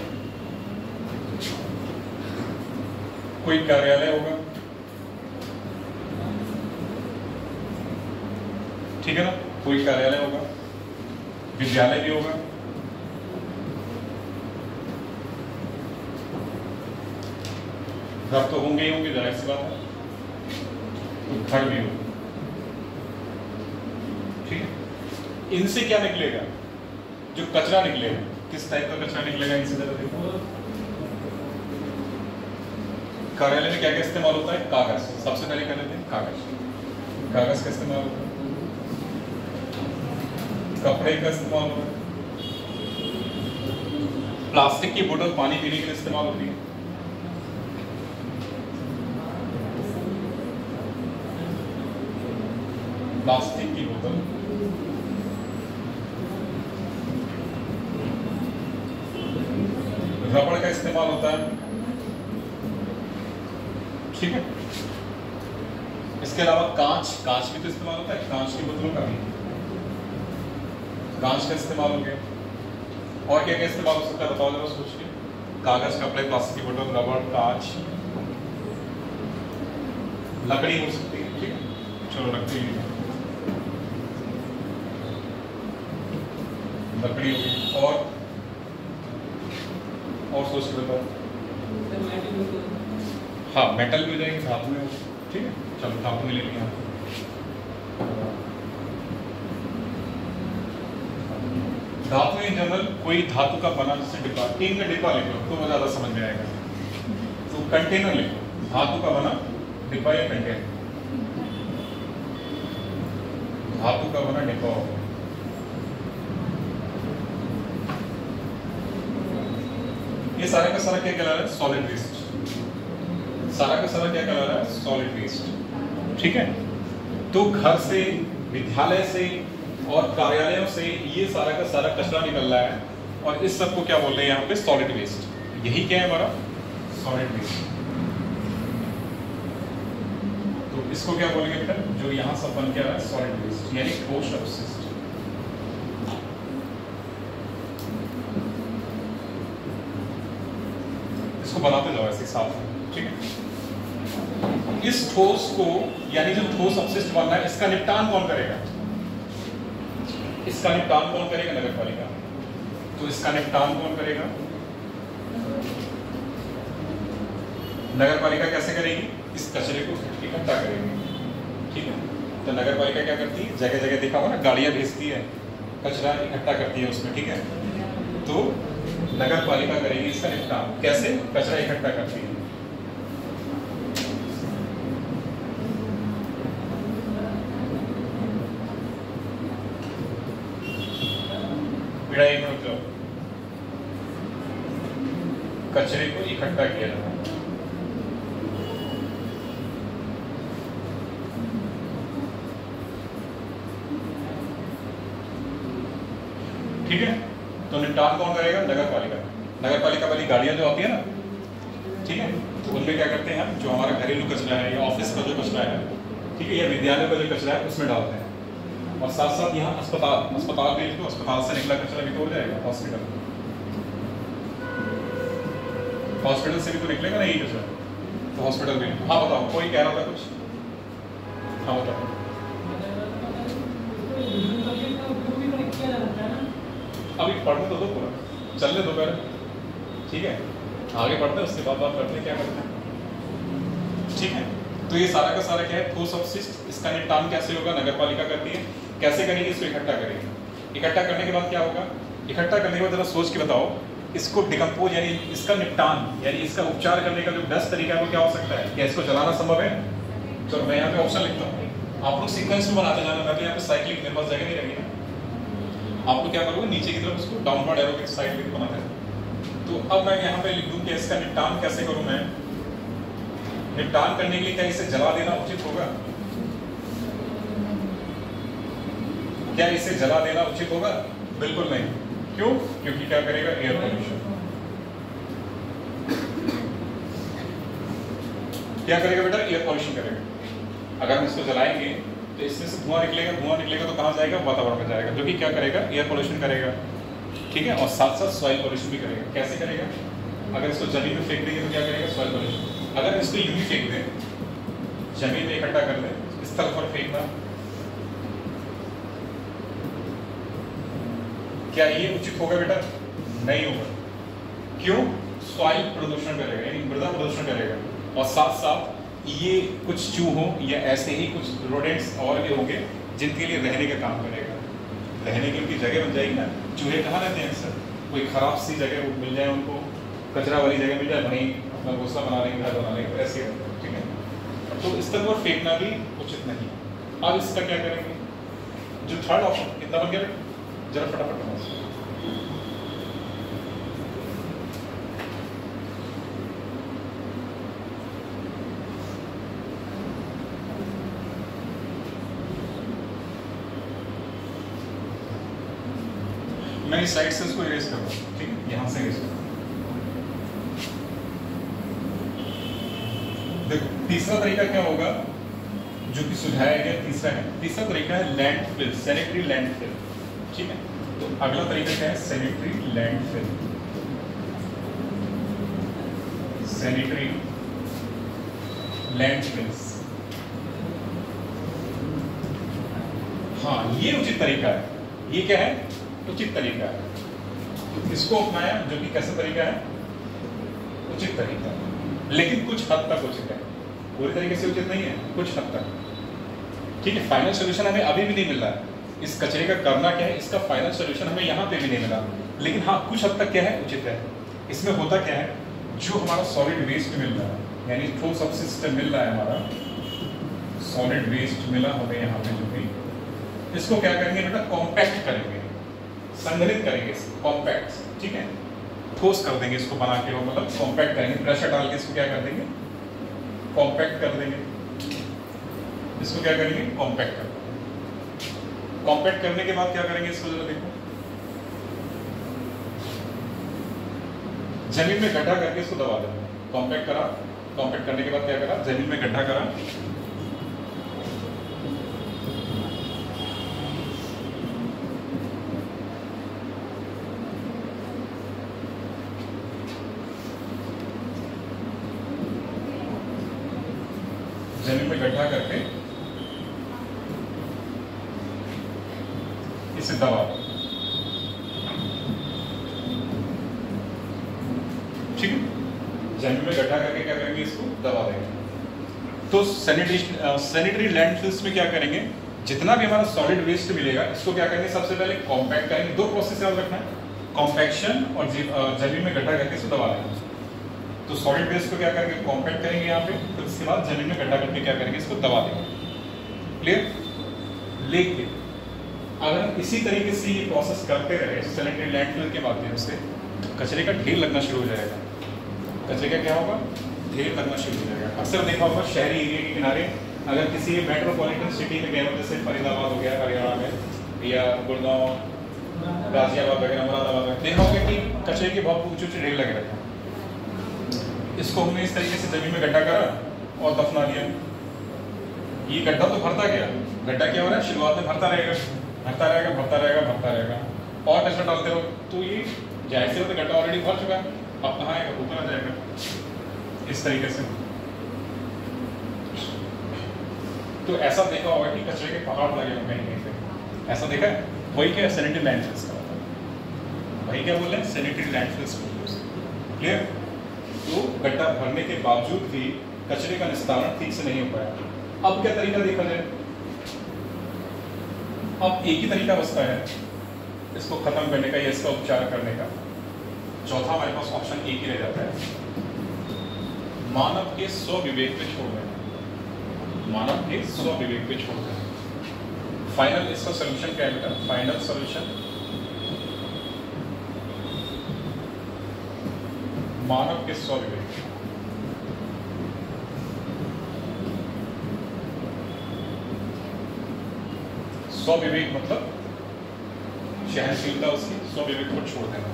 कोई कार्यालय होगा, ठीक है ना, कोई कार्यालय होगा, विद्यालय भी होगा, घर तो होंगे ही होंगे, जाहिर सी बात है, तो घर भी होगा। ठीक है, इनसे क्या निकलेगा? जो कचरा निकलेगा, किस टाइप का कचरा निकलेगा इनसे? जरा देखो, कार्यालय में क्या क्या इस्तेमाल होता है? कागज। सबसे पहले क्या लेते हैं? कागज। कागज का इस्तेमाल होता है, कपड़े का इस्तेमाल होता है, प्लास्टिक की बोतल पानी पीने के लिए इस्तेमाल होती है, प्लास्टिक की बोतल, रबड़ का इस्तेमाल होता है। ठीक है, इसके अलावा कांच, कांच भी तो इस्तेमाल होता है, कांच की बोतलों का भी, कांच का इस्तेमाल हो गया। और क्या क्या इस्तेमाल हो सकता है बताओ जरा सोच के? कागज, कपड़े, प्लास्टिक की बोतल, रबड़, कांच, लकड़ी हो सकती है। ठीक है, चलो लकड़ी, लकड़ी हो गई। और सोच के बताओ। हाँ, मेटल भी हो जाएगी, धातु में। ठीक है, चलो धातु में ले लिया। धातु इन जनरल कोई धातु का बना, जैसे डिब्बा, टीन में डिब्बा लिखो तो वो ज्यादा समझ में आएगा। तो कंटेनर लिखो, धातु का बना डिब्बा या कंटेनर, धातु का बना डिब्बा होगा। ये सारा का सारा क्या कहला रहा है? Solid waste. सारा का सारा क्या कहला रहा है? Solid waste. ठीक है, तो घर से, विद्यालय से और कार्यालयों से ये सारा का सारा कचरा निकल रहा है, और इस सब को क्या बोल रहे हैं यहाँ पे? Solid waste. यही क्या है हमारा? Solid waste. तो इसको क्या बोलेंगे बेटा? जो यहाँ सब बन के आ रहा है सॉलिड वेस्ट, यानी ठोस अपशिष्ट। इसको बनाते जाओ ऐसे साथ में। ठीक है, इस ठोस को, यानी जो ठोस अपशिष्ट बनना है, इसका निपटान कौन करेगा? इसका निपटान कौन करेगा? नगर पालिका। तो इसका निपटान कौन करेगा? नगर पालिका कैसे करेगी? इस कचरे को इकट्ठा करेगी। ठीक है, तो नगर पालिका क्या करती है? जगह जगह देखा होगा ना, गाड़ियां भेजती है, कचरा इकट्ठा करती है उसमें। ठीक है, तो नगर पालिका करेगी इसका निपटान। कैसे? कचरा इकट्ठा करती है। बेटा एक मिनट जाओ, कचरे को इकट्ठा किया जाता है। ठीक है, तो निपटान कौन करेगा? नगर पालिका। नगर पालिका वाली गाड़ियां जो आती है ना, ठीक है, तो उनमें क्या करते हैं? जो हमारा घरेलू कचरा है या ऑफिस का जो कचरा है, ठीक है, या विद्यालय का जो कचरा है, उसमें डालते हैं। और साथ साथ यहाँ अस्पताल भी, तो अस्पताल से निकला कचरा भी तो हो जाएगा हॉस्पिटल से भी तो निकलेगा ना ये कचरा, तो हॉस्पिटल में। हाँ बताओ, कोई कह रहा था कुछ? हाँ बताओ। अभी पढ़ने तो दो पूरा, चलने दो पहले। ठीक है, आगे पढ़ते हैं, उसके बाद बात करते हैं क्या करते हैं। ठीक है, तो ये सारा का सारा क्या है? ठोस अपशिष्ट। इसका निपटान कैसे होगा? नगर पालिका करती है। कैसे करेगी? इसको इकट्ठा करेगी। इकट्ठा करने के बाद क्या होगा, इकट्ठा करने के बाद जरा सोच के बताओ, इसको डिकम्पोज यानी इसका निपटान यानी इसका उपचार करने का जो बेस्ट तरीका है वो क्या हो सकता है? क्या इसको जलाना संभव है? चलो मैं यहाँ पे ऑप्शन लिखता हूँ, आप लोग सीक्वेंस में बनाते जाना, ताकि यहाँ पे साइक्लिक मेरे पास जगह नहीं रहेगी ना। आप लोग क्या करोगे, नीचे की तरफ उसको डाउनवर्ड एरो के साइक्लिक बनाते हैं। तो अब मैं यहाँ पे लिख दूँ कि इसका निपटान कैसे करूँ मैं? निपटान करने के लिए क्या इसे जला देना उचित होगा? क्या इसे जला देना उचित होगा? बिल्कुल नहीं। क्यों? क्योंकि क्या करेगा, एयर पोल्यूशन। क्या करेगा बेटा? एयर पोल्यूशन करेगा। अगर हम इसको जलाएंगे तो इसमें से धुआं निकलेगा, धुआं निकलेगा तो कहाँ जाएगा? वातावरण में जाएगा, जो कि क्या करेगा? एयर पोल्यूशन करेगा। ठीक है, और साथ साथ सॉइल पोल्यूशन भी करेगा। कैसे करेगा? अगर इसको जमीन में फेंक देंगे तो क्या करेगा? Soil pollution. अगर इसको यूं ही फेंक दें, जमीन में इकट्ठा कर दें, इस तरफ पर फेंकना, क्या ये उचित होगा बेटा? नहीं होगा। क्यों? सॉइल प्रदूषण करेगा, यानी मृदा प्रदूषण करेगा, और साथ साथ ये कुछ चूहों या ऐसे ही कुछ रोडेंट्स और भी होंगे जिनके लिए रहने का काम करेगा। रहने की उनकी जगह बन जाएगी ना। चूहे कहाँ रहते हैं अक्सर? कोई खराब सी जगह मिल जाए उनको, कचरा वाली जगह मिल जाए, वहीं अपना घोंसला बना लेंगे, घर बना लेंगे, ऐसे। ठीक है, तो इस तरह पर फेंकना भी उचित नहीं। अब इसका क्या करेंगे? जो थर्ड ऑप्शन कितना बन गया? जरा फटाफट बनाओ। मैं इस साइड से इसको इरेज कर रहा हूँ। ठीक है, यहाँ से इरेज कर रहा हूँ। देखो तीसरा तरीका क्या होगा जो कि सुझाया गया? तीसरा है, तीसरा तरीका है लैंडफिल, सैनिटरी लैंडफिल। ठीक है, तो अगला तरीका क्या है? Sanitary landfill. सैनिटरी लैंडफिल्स, हाँ ये उचित तरीका है। ये क्या है? उचित तरीका है। तो इसको अपनाया, जो कि कैसा तरीका है? उचित तरीका, लेकिन कुछ हद तक उचित है, पूरी तरीके से उचित नहीं है, कुछ हद तक। ठीक है, फाइनल सॉल्यूशन हमें अभी भी नहीं मिल रहा है। इस कचरे का करना क्या है, इसका फाइनल सॉल्यूशन हमें यहाँ पे भी नहीं मिला, लेकिन हाँ कुछ हद तक क्या है? उचित है। इसमें होता क्या है, जो हमारा सॉलिड वेस्ट मिल रहा है, यानी ठोस सबसिस्टम मिल रहा है, हमारा सॉलिड वेस्ट मिला हमें यहाँ पे, जो भी इसको क्या करेंगे बेटा? कॉम्पैक्ट करेंगे, संघनित करेंगे, कॉम्पैक्ट। ठीक है, ठोस कर देंगे इसको बना के, मतलब कॉम्पैक्ट करेंगे, प्रेशर डाल के इसको क्या कर देंगे? कॉम्पैक्ट कर देंगे। इसको क्या करेंगे? कॉम्पैक्ट कर देंगे। कॉम्पैक्ट करने के बाद क्या करेंगे? इसको जरा देखो, जमीन में गड्ढा करके इसको दबा देंगे। कॉम्पैक्ट करा, कॉम्पैक्ट करने के बाद क्या करा? जमीन में गड्ढा करा, जमीन में गड्ढा करके इसे दबा दो। ठीक है, जमीन में गड्ढा करके क्या करेंगे? इसको दबा देंगे। तो सैनिटरी लैंडफिल्स में क्या करेंगे? जितना भी हमारा सॉलिड वेस्ट मिलेगा, इसको क्या करेंगे? सबसे पहले कॉम्पैक्ट करेंगे। दो प्रोसेस याद रखना है, कॉम्पैक्शन और जमीन में गड्ढा करके इसको दबा देंगे। तो सॉलिड वेस्ट को क्या करेंगे? कॉम्पैक्ट करेंगे यहाँ पे, फिर उसके बाद जमीन में गड्ढा करके क्या करेंगे? इसको दबा देंगे। क्लियर? लेकिन अगर हम इसी तरीके से ये प्रोसेस करते रहे सैनिटरी लैंडफिल के माध्यम से, कचरे का ढेर लगना शुरू हो जाएगा। कचरे का क्या होगा? ढेर लगना शुरू हो जाएगा। अक्सर देखा होगा शहरी एरिया के किनारे, अगर किसी मेट्रोपॉलिटन सिटी में गए हो, जैसे फरीदाबाद हो गया हरियाणा में, या गुड़गांव, गाजियाबाद वगैरह, मुरादाबाद में, देखा होगा कि कचरे के बहुत ऊंचे ऊंचे ढेर लगे रहते हैं। इसको हमने इस तरीके से जमीन में गड्ढा करा और दफना दिया। ये गड्ढा तो भरता गया, गड्ढा क्या हो रहा है? शुरुआत में भरता रहेगा, भरता रहेगा, भरता रहेगा, भरता रहेगा, और कचरा डालते रहो, तो ये जाहिर सी बात है गड्ढा ऑलरेडी भर चुका है, अब कहाँ आएगा? ऊपर आ जाएगा। इस तरीके से तो ऐसा देखा होगा कि कचरे के पहाड़ लगे होंगे कहीं कहीं पे, ऐसा देखा है? वही क्या? सैनिटरी लैंडफिल्स का होता है। वही क्या बोल रहे हैं? Sanitary landfills. क्लियर? तो गड्ढा भरने के बावजूद भी कचरे का निस्तारण ठीक से नहीं हो पाया। अब क्या तरीका देखा जाए? अब एक ही तरीका बचता है इसको खत्म करने का या इसका उपचार करने का। चौथा हमारे पास ऑप्शन एक ही रह जाता है, मानव के स्व विवेक पे छोड़ देना। मानव के स्व विवेक पे छोड़ देना। फाइनल इसका सोल्यूशन क्या है बेटा? फाइनल सोल्यूशन मानव के स्व विवेक। स्व विवेक मतलब सहनशीलता, उसकी स्व विवेक को छोड़ देना।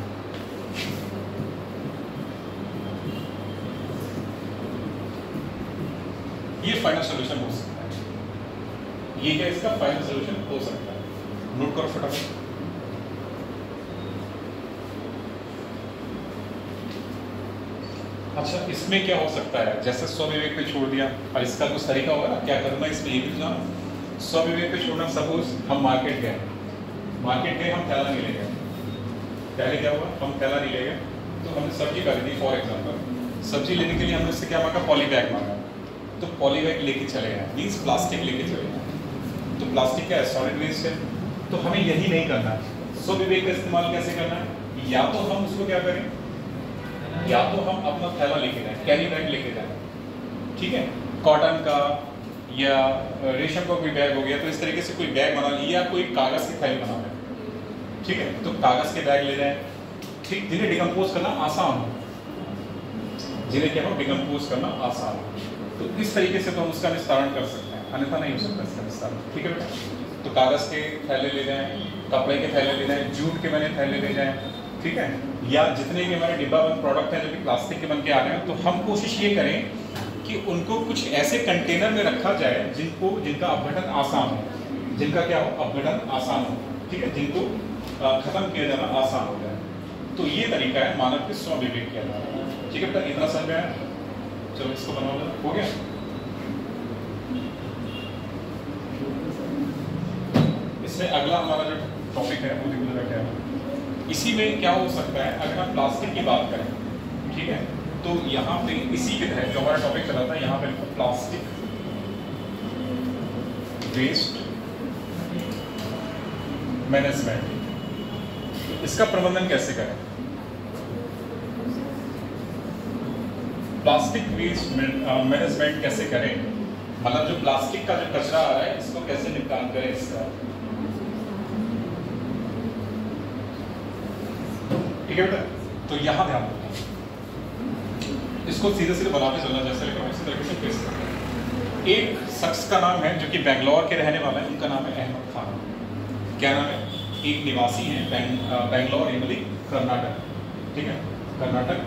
ये फाइनल सोल्यूशन हो सकता है। ये क्या इसका फाइनल सोल्यूशन हो सकता है? नोट करो फटाफट। अच्छा, इसमें क्या हो सकता है? जैसे स्व विवेक पे छोड़ दिया, और इसका कुछ तरीका होगा ना क्या करना इसमें, ये भी जानो। स्व विवेक पे छोड़ना, सपोज हम मार्केट गए, हम थैला नहीं ले गए। पहले क्या हुआ? हम थैला नहीं ले गए, तो हमने सब्जी खरीदी। फॉर एग्जाम्पल सब्जी लेने के लिए हमने उससे क्या मांगा? पॉली बैग मांगा। तो पॉली बैग लेके चले गए, मीन्स प्लास्टिक लेके चले गए। तो प्लास्टिक क्या है? सॉलिड वेस्ट है। तो हमें यही नहीं करना है। स्व विवेक का इस्तेमाल कैसे करना है? या तो हम उसको क्या करें, या तो हम अपना थैला लेके जाएं, कैरी बैग लेके जाएं, ठीक है, कॉटन का या रेशम का कोई बैग हो गया, तो इस तरीके से कोई बैग बना लिया, या कोई कागज की थैली बना लें, ठीक है। तो कागज के बैग ले जाएं, ठीक, जिन्हें डिकम्पोज करना आसान हो, जिन्हें क्या हो डिकम्पोज करना आसान हो। तो इस तरीके से तो हम उसका निस्तारण कर सकते हैं, अन्यथा नहीं हो सकता इसका निस्तारण, ठीक है बेटा। तो कागज के थैले ले जाएं, कपड़े के थैले ले जाएं, जूट के बने थैले ले जाएं, ठीक है, या जितने भी हमारे डिब्बाबंद प्रोडक्ट हैं जो कि प्लास्टिक के बन के आ रहे हैं, तो हम कोशिश ये करें कि उनको कुछ ऐसे कंटेनर में रखा जाए जिनका अपघटन आसान हो, जिनका क्या हो? अपघटन आसान हो, ठीक है, जिनको खत्म किया जाना आसान हो जाए। तो ये तरीका है मानव के स्व विवेक किया जाना, ठीक है बेटा। इतना समझ में आया? चलो इसको बनाओ, हो गया। इसमें अगला हमारा जो टॉपिक है वो देखो जरा क्या है। इसी में क्या हो सकता है, अगर हम प्लास्टिक की बात करें, ठीक है, तो यहाँ पे इसी के तहत जो हमारा टॉपिक चला था, यहाँ पे प्लास्टिक वेस्ट मैनेजमेंट, इसका प्रबंधन कैसे करें? प्लास्टिक वेस्ट मैनेजमेंट कैसे करें, मतलब जो प्लास्टिक का जो कचरा आ रहा है इसको कैसे निपटान करें इसका, ठीक है बेटा। तो यहाँ ध्यान रखना, इसको सीधे सीधे बनाते चलना, जैसे लिखा उसी तरीके से पेश करना। एक शख्स का नाम है जो कि बेंगलोर के रहने वाला है, उनका नाम है अहमद खान। क्या नाम है? एक निवासी है बेंगलोर यानी कर्नाटक, ठीक है, कर्नाटक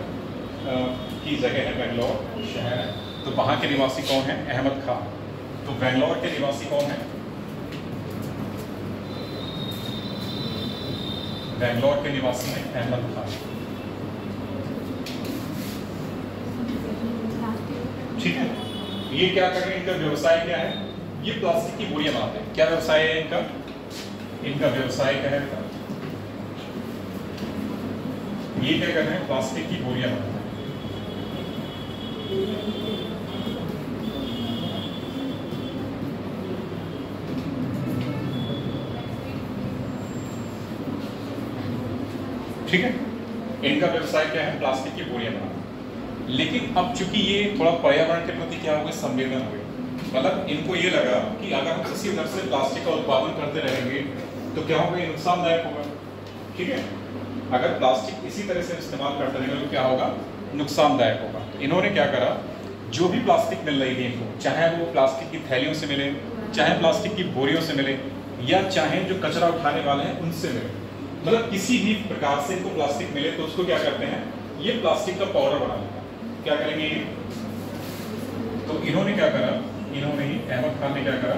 की जगह है, बेंगलोर शहर है। तो वहाँ के निवासी कौन है? अहमद खान। तो बेंगलोर के निवासी कौन है? बेंगलोर के निवासी हैं अहमद खान, ठीक है। ये क्या कर रहे हैं? इनका व्यवसाय क्या है? ये प्लास्टिक की बोरियां बनाते हैं। क्या व्यवसाय है इनका? इनका व्यवसाय क्या है? ये क्या कर रहे हैं? प्लास्टिक की बोरियां बनाते हैं। ठीक है, इनका व्यवसाय क्या है? प्लास्टिक की बोरियां बनाना। लेकिन अब चूंकि ये थोड़ा पर्यावरण के प्रति क्या हो गए? संवेदन हुए। मतलब इनको ये लगा कि अगर हम इसी तरह से प्लास्टिक का उत्पादन करते रहेंगे तो क्या होगा? ये नुकसानदायक होगा, ठीक है। अगर प्लास्टिक इसी तरह से इस्तेमाल करते रहेंगे तो क्या होगा? नुकसानदायक होगा। तो इन्होंने क्या करा, जो भी प्लास्टिक मिल रही थी इनको, चाहे वो प्लास्टिक की थैलियों से मिले, चाहे प्लास्टिक की बोरियों से मिले, या चाहे जो कचरा उठाने वाले हैं उनसे मिले, मतलब किसी भी प्रकार से इनको प्लास्टिक मिले तो उसको क्या करते हैं? ये प्लास्टिक का पाउडर बना लेते हैं। क्या करेंगे ये? तो इन्होंने क्या करा, इन्होंने ही अहमद खान ने क्या करा?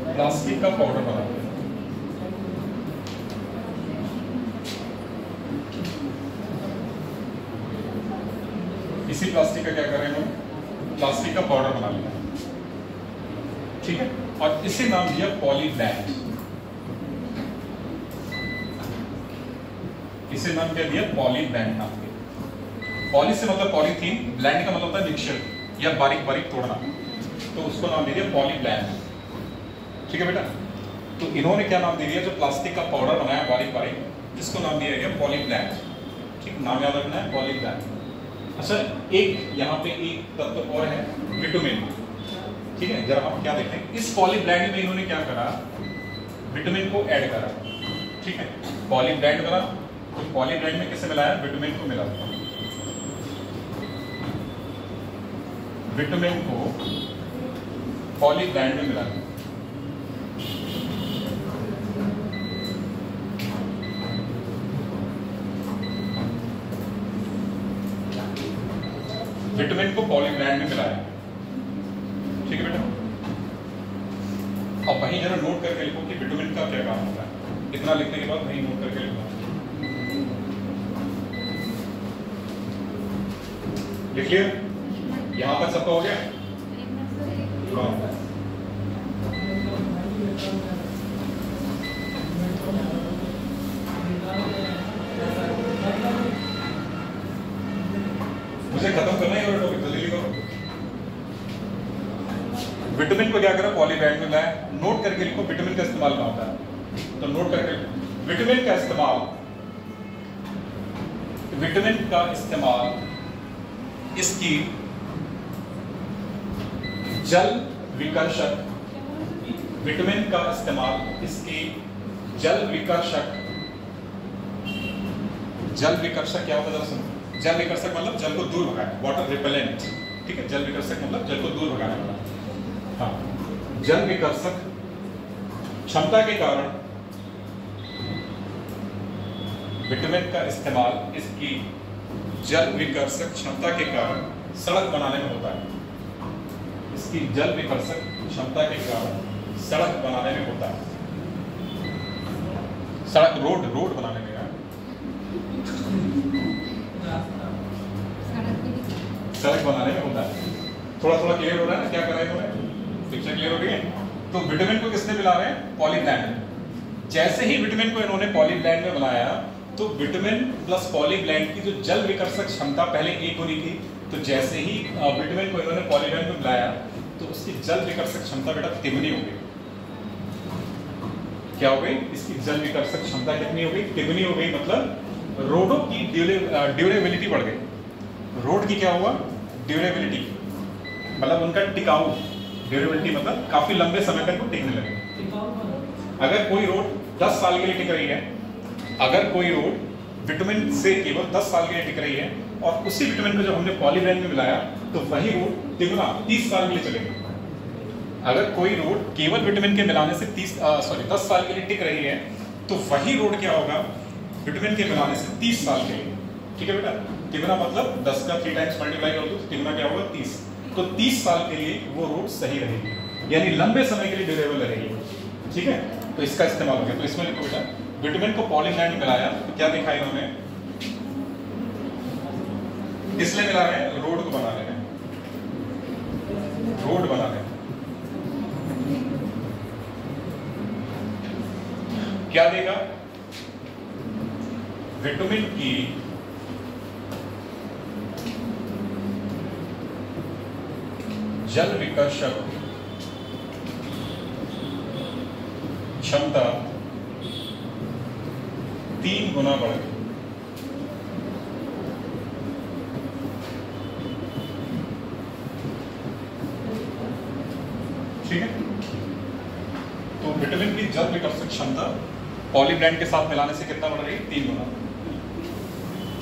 प्लास्टिक का पाउडर बना लिया। इसी प्लास्टिक का क्या कर रहे हैं? प्लास्टिक का पाउडर बना लिया, ठीक है। और इसे नाम दिया पॉलीब्लैंड। इसे नाम क्या दिया? पॉलीब्लैंड नाम दिया। पॉली से मतलब पॉलीथीन, ब्लैंड का मतलब होता है मिक्सचर या बारीक बारीक तोड़ना, तो उसको नाम दे दिया पॉलीब्लैंड, ठीक है बेटा। तो इन्होंने क्या नाम दे दिया? जो प्लास्टिक का पाउडर बनाया बारीक बारीक, इसको नाम दिया गया पॉलीप्लैंथ, ठीक, नाम याद रखना है पॉलीप्लैंथ। अच्छा, एक यहाँ पे एक तत्व और है विटामिन, ठीक है, जरा हम क्या देखते हैं, इस पॉलीप्लैंथ में इन्होंने क्या करा, विटामिन को ऐड करा, ठीक है, पॉलीप्लैंथ बना, तो पॉलीप्लैंथ में किसे मिलाया, विटामिन को मिला, विटामिन को पॉलीप्लैंथ में मिलाया, विटामिन को पॉलीप्लैंथ में मिलाया, ठीक है बेटा। अब वहीं जरा नोट करके लिखो कि विटामिन का क्या काम होता है, इतना लिखने के बाद वहीं नोट करके लिखो, लिख लिया, यहां तक सबका हो गया। मुझे खत्म करना है और टॉपिक जल्दी लिखो। विटामिन को क्या करा, पॉलीप्लैंथ में लाया, नोट करके लिखो विटामिन का इस्तेमाल कहाँ होता है, तो नोट करके विटामिन का इस्तेमाल, विटामिन का इस्तेमाल इसकी जल विकर्षक, विटामिन का इस्तेमाल इसकी जल विकर्षक, जल विकर्षक क्या होता है जरा सुनो, जल विकर्षक मतलब जल को दूर भगाना, वाटर रिपेलेंट, ठीक है, जल विकर्षक मतलब जल को दूर भगाने वाला, हाँ, जल विकर्षक क्षमता के कारण विटामिन का इस्तेमाल इसकी जल विकर्षक क्षमता के कारण सड़क बनाने में होता है, इसकी जल विकर्षक क्षमता के कारण सड़क बनाने में होता है, सड़क रोड बनाने में, सड़क बनाने में होता है। थोड़ा क्लियर हो रहा है ना क्या कर रहे हैं इन्होंने, पिक्चर क्लियर हो रही है। तो विटामिन को किसने मिला रहे हैं, पॉलीप्लैंथ में। जैसे ही विटामिन को इन्होंने पॉलीप्लैंथ में बनाया तो विटामिन प्लस पॉलीप्लैंथ की जो जल विकर्षक क्षमता पहले 1 होनी थी, तो जैसे ही विटामिन को इन्होंने पॉलीप्लैंथ में मिलाया तो उसकी जल विकर्षक क्षमता बेटा तिगुनी हो गई। क्या हो गई, इसकी जल विकर्षक क्षमता कितनी हो गई, तिगुनी हो गई, मतलब रोडों की ड्यूरेबिलिटी बढ़ गई। रोड की क्या हुआ, ड्यूरेबिलिटी, मतलब उनका टिकाऊ, ड्यूरेबिलिटी मतलब काफी लंबे समय तक वो टिकने लगे। अगर कोई रोड 10 साल के लिए टिक रही है, अगर कोई रोड विटामिन से केवल 10 साल के लिए टिक रही है और उसी विटामिन को जब हमने पॉलीप्लैंथ में मिलाया तो वही रोड तिगुना 30 साल के लिए चलेगी। अगर कोई रोड केवल विटामिन के मिलाने से 10 साल के लिए टिक रही है तो वही रोड क्या होगा, विटामिन के मिलाने से 30 साल के लिए, ठीक है बेटा। तिगुना मतलब 10 का 3 टाइम्स मल्टीप्लाई कर दो तो तिगुना क्या होगा 30, तो 30 साल के लिए वो रोड सही रहेगी, यानी लंबे समय के लिए ड्यूरेबल रहेगी, ठीक है। तो इसका इस्तेमाल हो गया। तो इसमें लिखो बेटा, विटामिन को पॉलीप्लैंथ में मिलाया तो क्या देखा इन्होंने, इसलिए मिला रहे हैं, रोड को बना रहे हैं, रोड बना रहे हैं। क्या देगा, विटामिन की जल विकर्षक क्षमता 3 गुना बढ़ गई। ठीक है, तो विटामिन की जल विकर्षक क्षमता पॉलीप्लैंथ के साथ मिलाने से कितना बढ़ रही है, 3 गुना,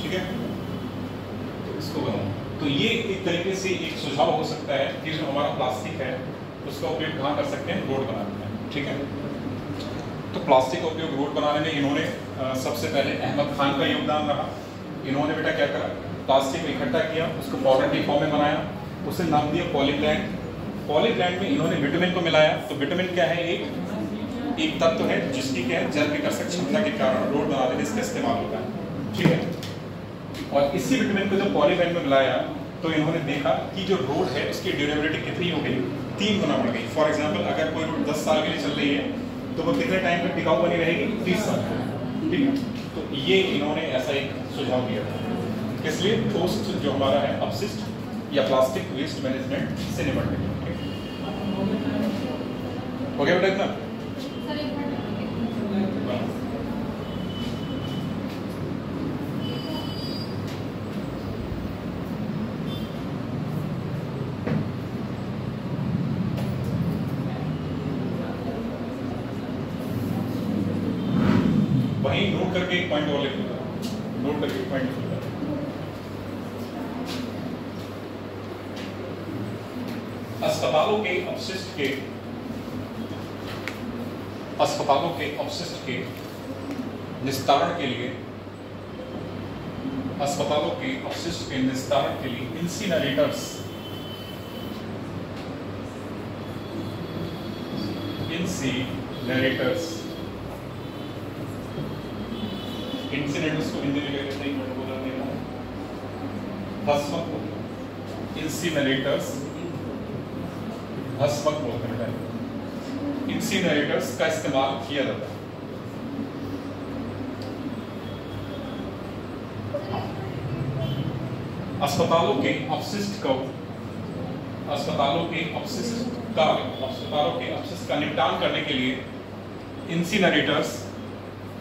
ठीक है। तो इसको बनाओ। तो ये एक तरीके से एक सुझाव हो सकता है कि जो हमारा प्लास्टिक है उसका उपयोग कहाँ कर सकते हैं, रोड बनाने में, ठीक है। तो प्लास्टिक का उपयोग रोड बनाने में इन्होंने सबसे पहले अहमद खान का योगदान रहा। इन्होंने बेटा क्या करा, प्लास्टिक को इकट्ठा किया, उसको पाउडर की फॉर्म में बनाया, उसे नाम दिया पॉलीप्लैंथ। पॉलीप्लैंथ में इन्होंने विटामिन को मिलाया। तो विटामिन क्या है, एक तत्व है जिसकी क्या है, जल विकर्षक क्षमता के कारण रोड बनाने में इसका इस्तेमाल होता है, ठीक है। और इसी विटामिन को जब पॉलीप्लैंथ में मिलाया तो इन्होंने देखा कि जो रोड है उसकी ड्यूरेबिलिटी कितनी हो गई, 3 गुना बढ़ गई। फॉर एग्जाम्पल, अगर कोई रोड 10 साल के लिए चल रही है तो वो कितने टाइम तक टिकाऊ बनी रहेगी, 30 साल, ठीक है। तो ये इन्होंने ऐसा एक सुझाव दिया था। इसलिए पोस्ट जो हमारा है अपशिष्ट या प्लास्टिक वेस्ट मैनेजमेंट से निपटने के लिए, हो गया बेटा इतना। करके एक पॉइंट और लिख लूंगा, नोट करके एक पॉइंट लिख लूंगा। अस्पतालों के अपशिष्ट के निस्तारण के लिए इंसिनरेटर्स को हिंदी में कहते हैं, मैंने बोला नहीं ना, भस्मक इंसिनरेटर्स, भस्मक बोलते हैं, इंसिनरेटर्स का इस्तेमाल किया जाता है। अस्पतालों के अपशिष्ट का निपटान करने के लिए इंसिनरेटर्स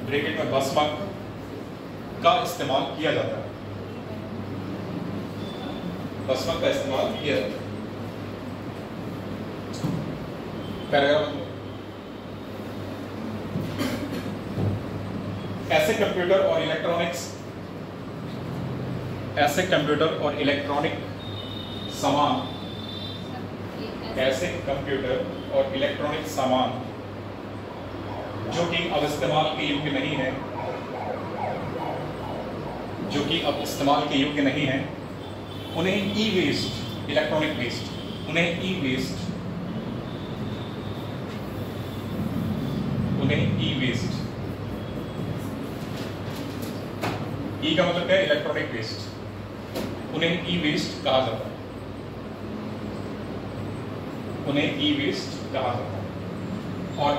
ब्रैकेट में भस्मक का इस्तेमाल किया जाता है। भस्मक का इस्तेमाल किया जाता है। पैराग्राफ ऐसे कंप्यूटर और इलेक्ट्रॉनिक सामान जो कि अब इस्तेमाल के योग्य नहीं है, उन्हें e waste, electronic waste, e का मतलब क्या है? Electronic waste. उन्हें ई वेस्ट कहा जाता है। और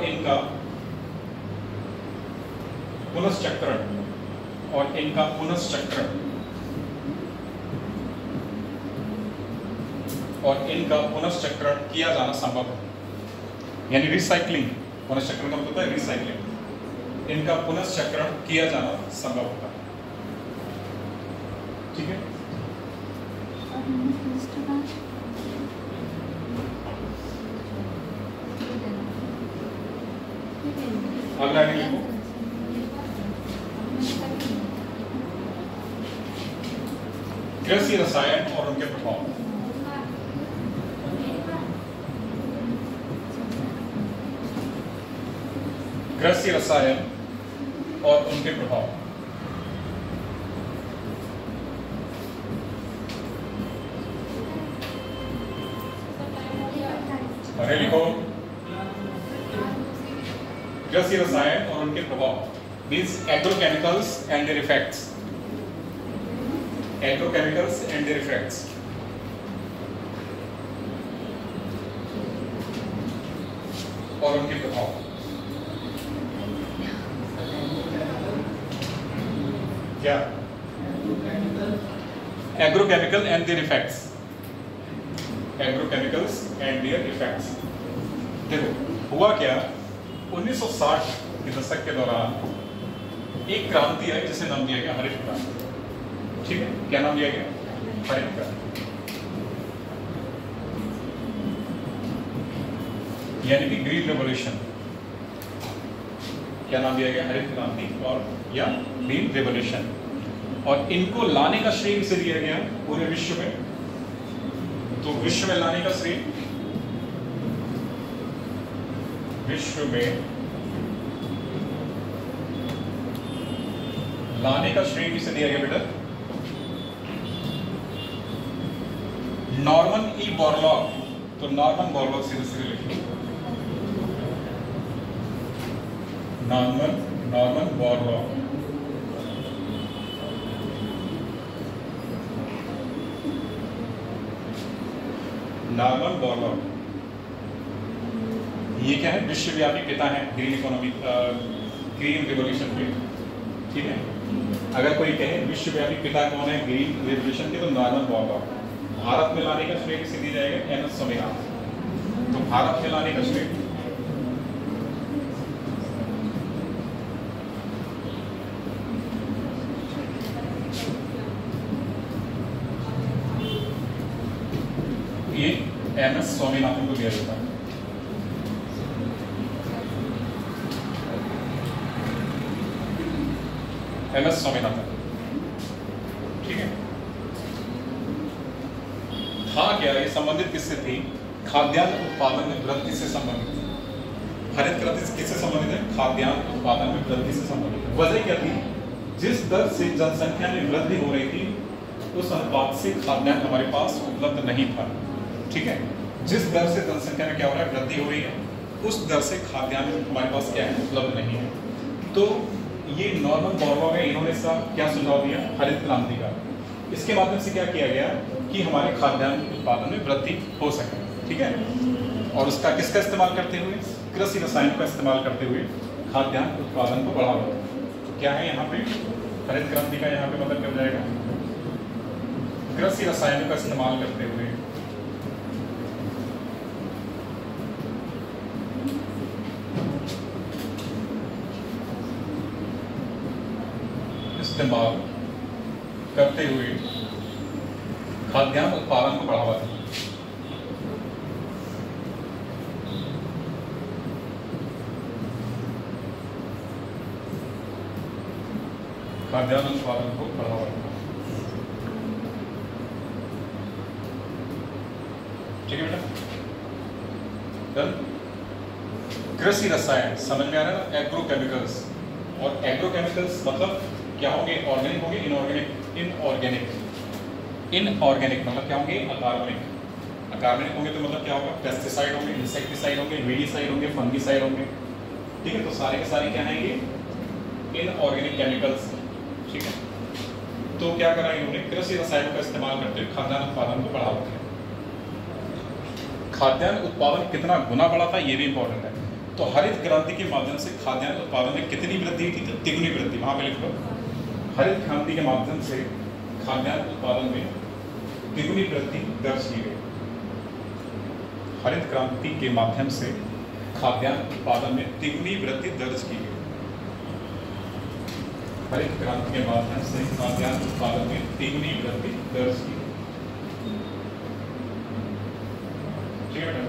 इनका पुनश्चक्रण किया जाना संभव है, यानी रिसाइकलिंग। पुनश्चक्रण का मतलब है रिसाइकलिंग। इनका पुनश्चक्रण किया जाना संभव होता है। ठीक है, अगला लिखो। कृषि रसायन और उनके प्रभाव। कृषि रसायन और उनके प्रभाव। अरे लिखो, कृषि रसायन और उनके प्रभाव means agrochemicals and there effects. और उनके प्रभाव। क्या? Agrochemical and there effects. देखो हुआ क्या, 1960 के दशक के दौरान एक क्रांति आई जिसे नाम दिया गया हरित क्रांति। ठीक है, क्या नाम दिया गया? हरित क्रांति, यानी कि ग्रीन रेवोल्यूशन। क्या नाम दिया गया? हरित क्रांति और या ग्रीन रेवोल्यूशन। और इनको लाने का श्रेय किसे दिया गया पूरे विश्व में? तो विश्व में लाने का श्रेय किसे दिया गया बेटा? Norman E Borlaug. तो नॉर्मन बोरलॉग सीधे लिखिए, नॉर्मन बोरलॉग। ये क्या है? विश्वव्यापी पिता है ग्रीन इकोनॉमी, ग्रीन रिवोल्यूशन के। ठीक है, अगर कोई कहे विश्वव्यापी पिता कौन है ग्रीन रिवोल्यूशन के, तो नॉर्मन बोरलॉग। भारत में लाने का श्रेय किसे दिया जाएगा? एन.एस. स्वामीनाथन। तो भारत में लाने का श्रेय ये एन.एस. स्वामीनाथन को दिया जाता है। MS स्वामीनाथन। ठीक है, हाँ क्या ये संबंधित किससे थी? खाद्यान्न उत्पादन में वृद्धि से संबंधित। हरित क्रांति किससे संबंधित है? खाद्यान्न उत्पादन में वृद्धि से संबंधित। वजह क्या थी? जिस दर से जनसंख्या में वृद्धि हो रही थी उस अनुपात से खाद्यान्न हमारे पास उपलब्ध नहीं था। ठीक है, जिस दर से जनसंख्या में क्या हो रहा है? वृद्धि हो रही है, उस दर से खाद्यान्न हमारे पास क्या है? उपलब्ध नहीं है। तो ये नॉर्मन बोरलॉग है, इन्होंने क्या सुझाव दिया? हरित क्रांति का। इसके माध्यम से क्या किया गया कि हमारे खाद्यान्न उत्पादन में वृद्धि हो सके। ठीक है, और उसका किसका इस्तेमाल करते हुए? कृषि रसायनों का इस्तेमाल करते हुए खाद्यान्न उत्पादन को बढ़ावा दें। तो क्या है यहाँ पे हरित क्रांति का? यहाँ पे मतलब क्या हो जाएगा? कृषि रसायनों का इस्तेमाल करते हुए खाद्यान्न उत्पादन को बढ़ावा दें। खाद्यान्न उत्पादन को बढ़ावा दें। ठीक है बेटा, कृषि रसायन समझ में आ रहा है ना? एग्रोकेमिकल्स, और एग्रोकेमिकल्स मतलब क्या होंगे? ऑर्गेनिक होंगे, इनऑर्गेनिक। इनऑर्गेनिक मतलब क्या होंगे? अकार्बनिक। अकार्बनिक होंगे तो मतलब क्या होगा? पेस्टिसाइड होंगे, इंसेक्टिसाइड होंगे, वीडिसाइड होंगे, फंगिसाइड होंगे। ठीक है, तो सारे के सारे क्या हैं? ये इनऑर्गेनिक केमिकल्स। ठीक है, तो क्या करा इन्होंने? कृषि रसायनों का इस्तेमाल करते हुए खाद्यान्न उत्पादन को बढ़ावा दिया। खाद्यान्न उत्पादन कितना गुना बढ़ा था ये भी इंपॉर्टेंट है। तो हरित क्रांति के माध्यम से खाद्यान्न उत्पादन में कितनी वृद्धि हुई थी? तो तिगुनी वृद्धि। वहां पे लिख लो, हरित क्रांति के माध्यम से खाद्यान्न उत्पादन में तिगुनी वृद्धि दर्ज की गई। हरित क्रांति के माध्यम से खाद्यान्न उत्पादन में तिगुनी वृद्धि दर्ज की गई। हरित क्रांति के माध्यम से खाद्यान्न उत्पादन में तिगुनी वृद्धि दर्ज की गई। ठीक है बेटा,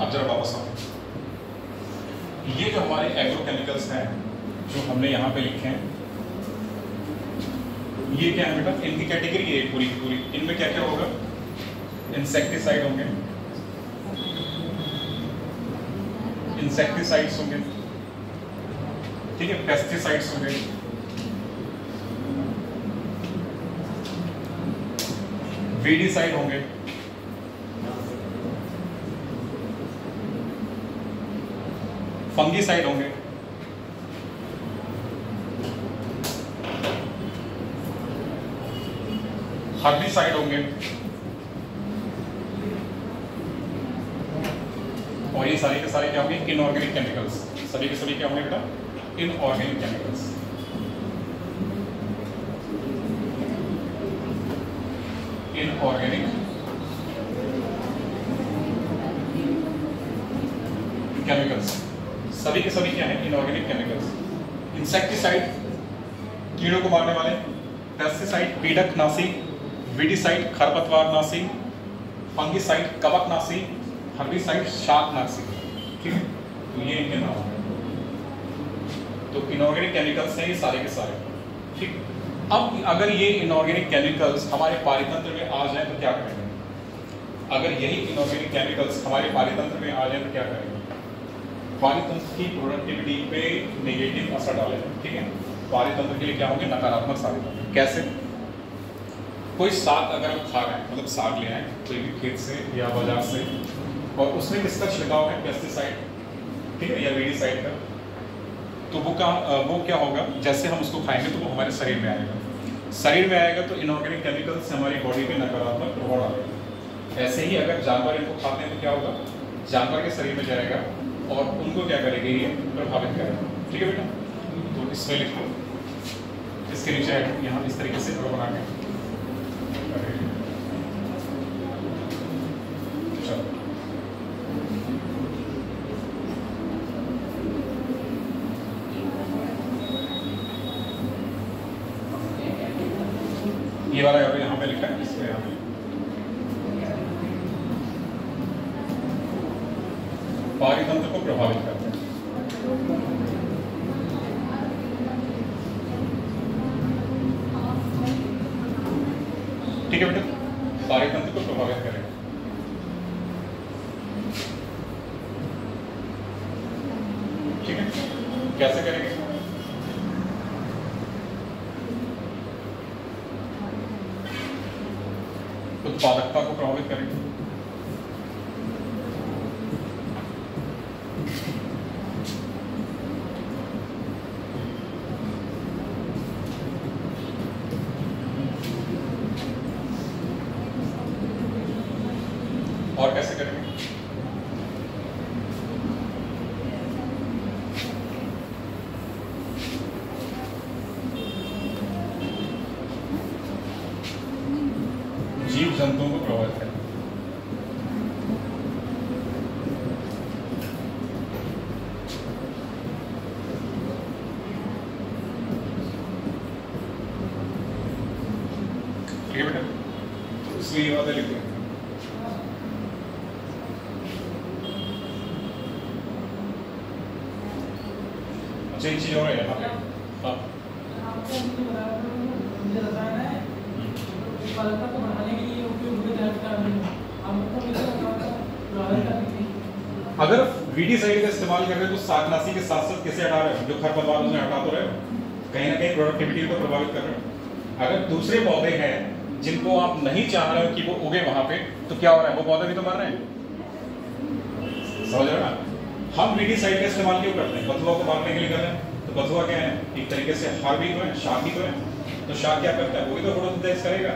अब जरा वापस आओ। ये जो हमारे एग्रोकेमिकल्स हैं जो हमने यहाँ पे लिखे हैं, ये क्या है बेटा? इनकी कैटेगरी है पूरी की पूरी। इनमें क्या क्या होगा? इंसेक्टिसाइड होंगे, इंसेक्टिसाइड्स होंगे, ठीक है, पेस्टिसाइड्स होंगे, वीडिसाइड होंगे, फंगिसाइड होंगे, हर्बिसाइड होंगे, और ये सारे के सारे क्या होंगे? Inorganic chemicals. सभी के सभी क्या होंगे बेटा? Inorganic chemicals. इनऑर्गेनिक केमिकल्स, सभी के सभी क्या है? Inorganic chemicals. इंसेक्टिसाइड कीड़ों को मारने वाले, पेस्टिसाइड पीड़कनाशी, वीडिसाइड खरपतवारनाशी, फंगिसाइड कवकनाशी, हर्बिसाइड शाकनाशी। ठीक है, तो ये इनके नाम है। तो इनऑर्गेनिक केमिकल्स हैं ये सारे के सारे। ठीक, अब अगर ये इनऑर्गेनिक केमिकल्स हमारे पारितंत्र में आ जाए तो क्या करेंगे? अगर यही इनऑर्गेनिक केमिकल्स हमारे पारितंत्र में आ जाए तो क्या करेंगे? पारितंत्र की प्रोडक्टिविटी पे नेगेटिव असर डालेंगे। ठीक है, पारितंत्र के लिए क्या होंगे? नकारात्मक साबित होंगे। कैसे? कोई साग अगर हम खा रहे हैं, मतलब साग ले आए कोई भी खेत से या बाजार से, और उसमें किसका छिड़काव है? पेस्टिसाइड, ठीक है, या वीडिसाइड का, तो वो क्या होगा? जैसे हम उसको खाएंगे तो वो हमारे शरीर में आएगा। शरीर में आएगा तो इनऑर्गेनिक केमिकल्स हमारी बॉडी पे नकारात्मक प्रभाव डालेगा। ऐसे ही अगर जानवर इनको खाते हैं तो क्या होगा? जानवर के शरीर में जाएगा और उनको क्या करेगा? ये प्रभावित करेगा। ठीक है बेटा, तो इसमें लिखो, इसके नीचे यहाँ इस तरीके से बना के ये वाला यहाँ पे लिखा है, इसमें यहाँ पे को प्रभावित करते हैं। ठीक है बेटा, कार्यतंत्र को प्रभावित करेगा। ठीक है, कैसे करेंगे? उत्पादकता को प्रभावित करेंगे। और कैसे करेंगे? जीव जंतुओं को प्रभावित करें। ठीक है बेटा, तो इसलिए ये बातें लिखते हैं। अच्छा, एक चीज और है यहाँ पे। हाँ, अगर वीडीसाइड का इस्तेमाल कर रहे हो तो शाकनाशी के साथ साथ किसे हटा रहे हो? जो खरपतवार उसमें हटा तो रहे हो, कहीं ना कहीं प्रोडक्टिविटी को प्रभावित कर रहे हो। अगर दूसरे पौधे हैं जिनको आप नहीं चाह रहे हो कि वो उगे वहां पे, तो क्या हो रहा है? वो पौधे भी तो मर रहे हैं। समझ रहे हो ना? हम वीडीसाइड का इस्तेमाल क्यों करते हैं? बथुआ को मारने के लिए कर रहे हैं। तो बथुआ क्या है? एक तरीके से हार भी तो है, शाक भी तो है। तो शाक क्या करता है? वो भी तो फोटोसिंथेसिस करेगा,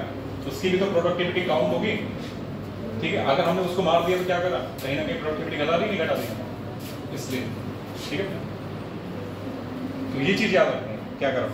उसकी भी तो प्रोडक्टिविटी काउंट होगी। ठीक है, अगर हमने उसको मार दिया तो क्या करा? कहीं ना कहीं प्रोडक्टिविटी घटा दी, नहीं घटा दी? इसलिए ठीक है, तो ये चीज याद रखनी है। क्या करो?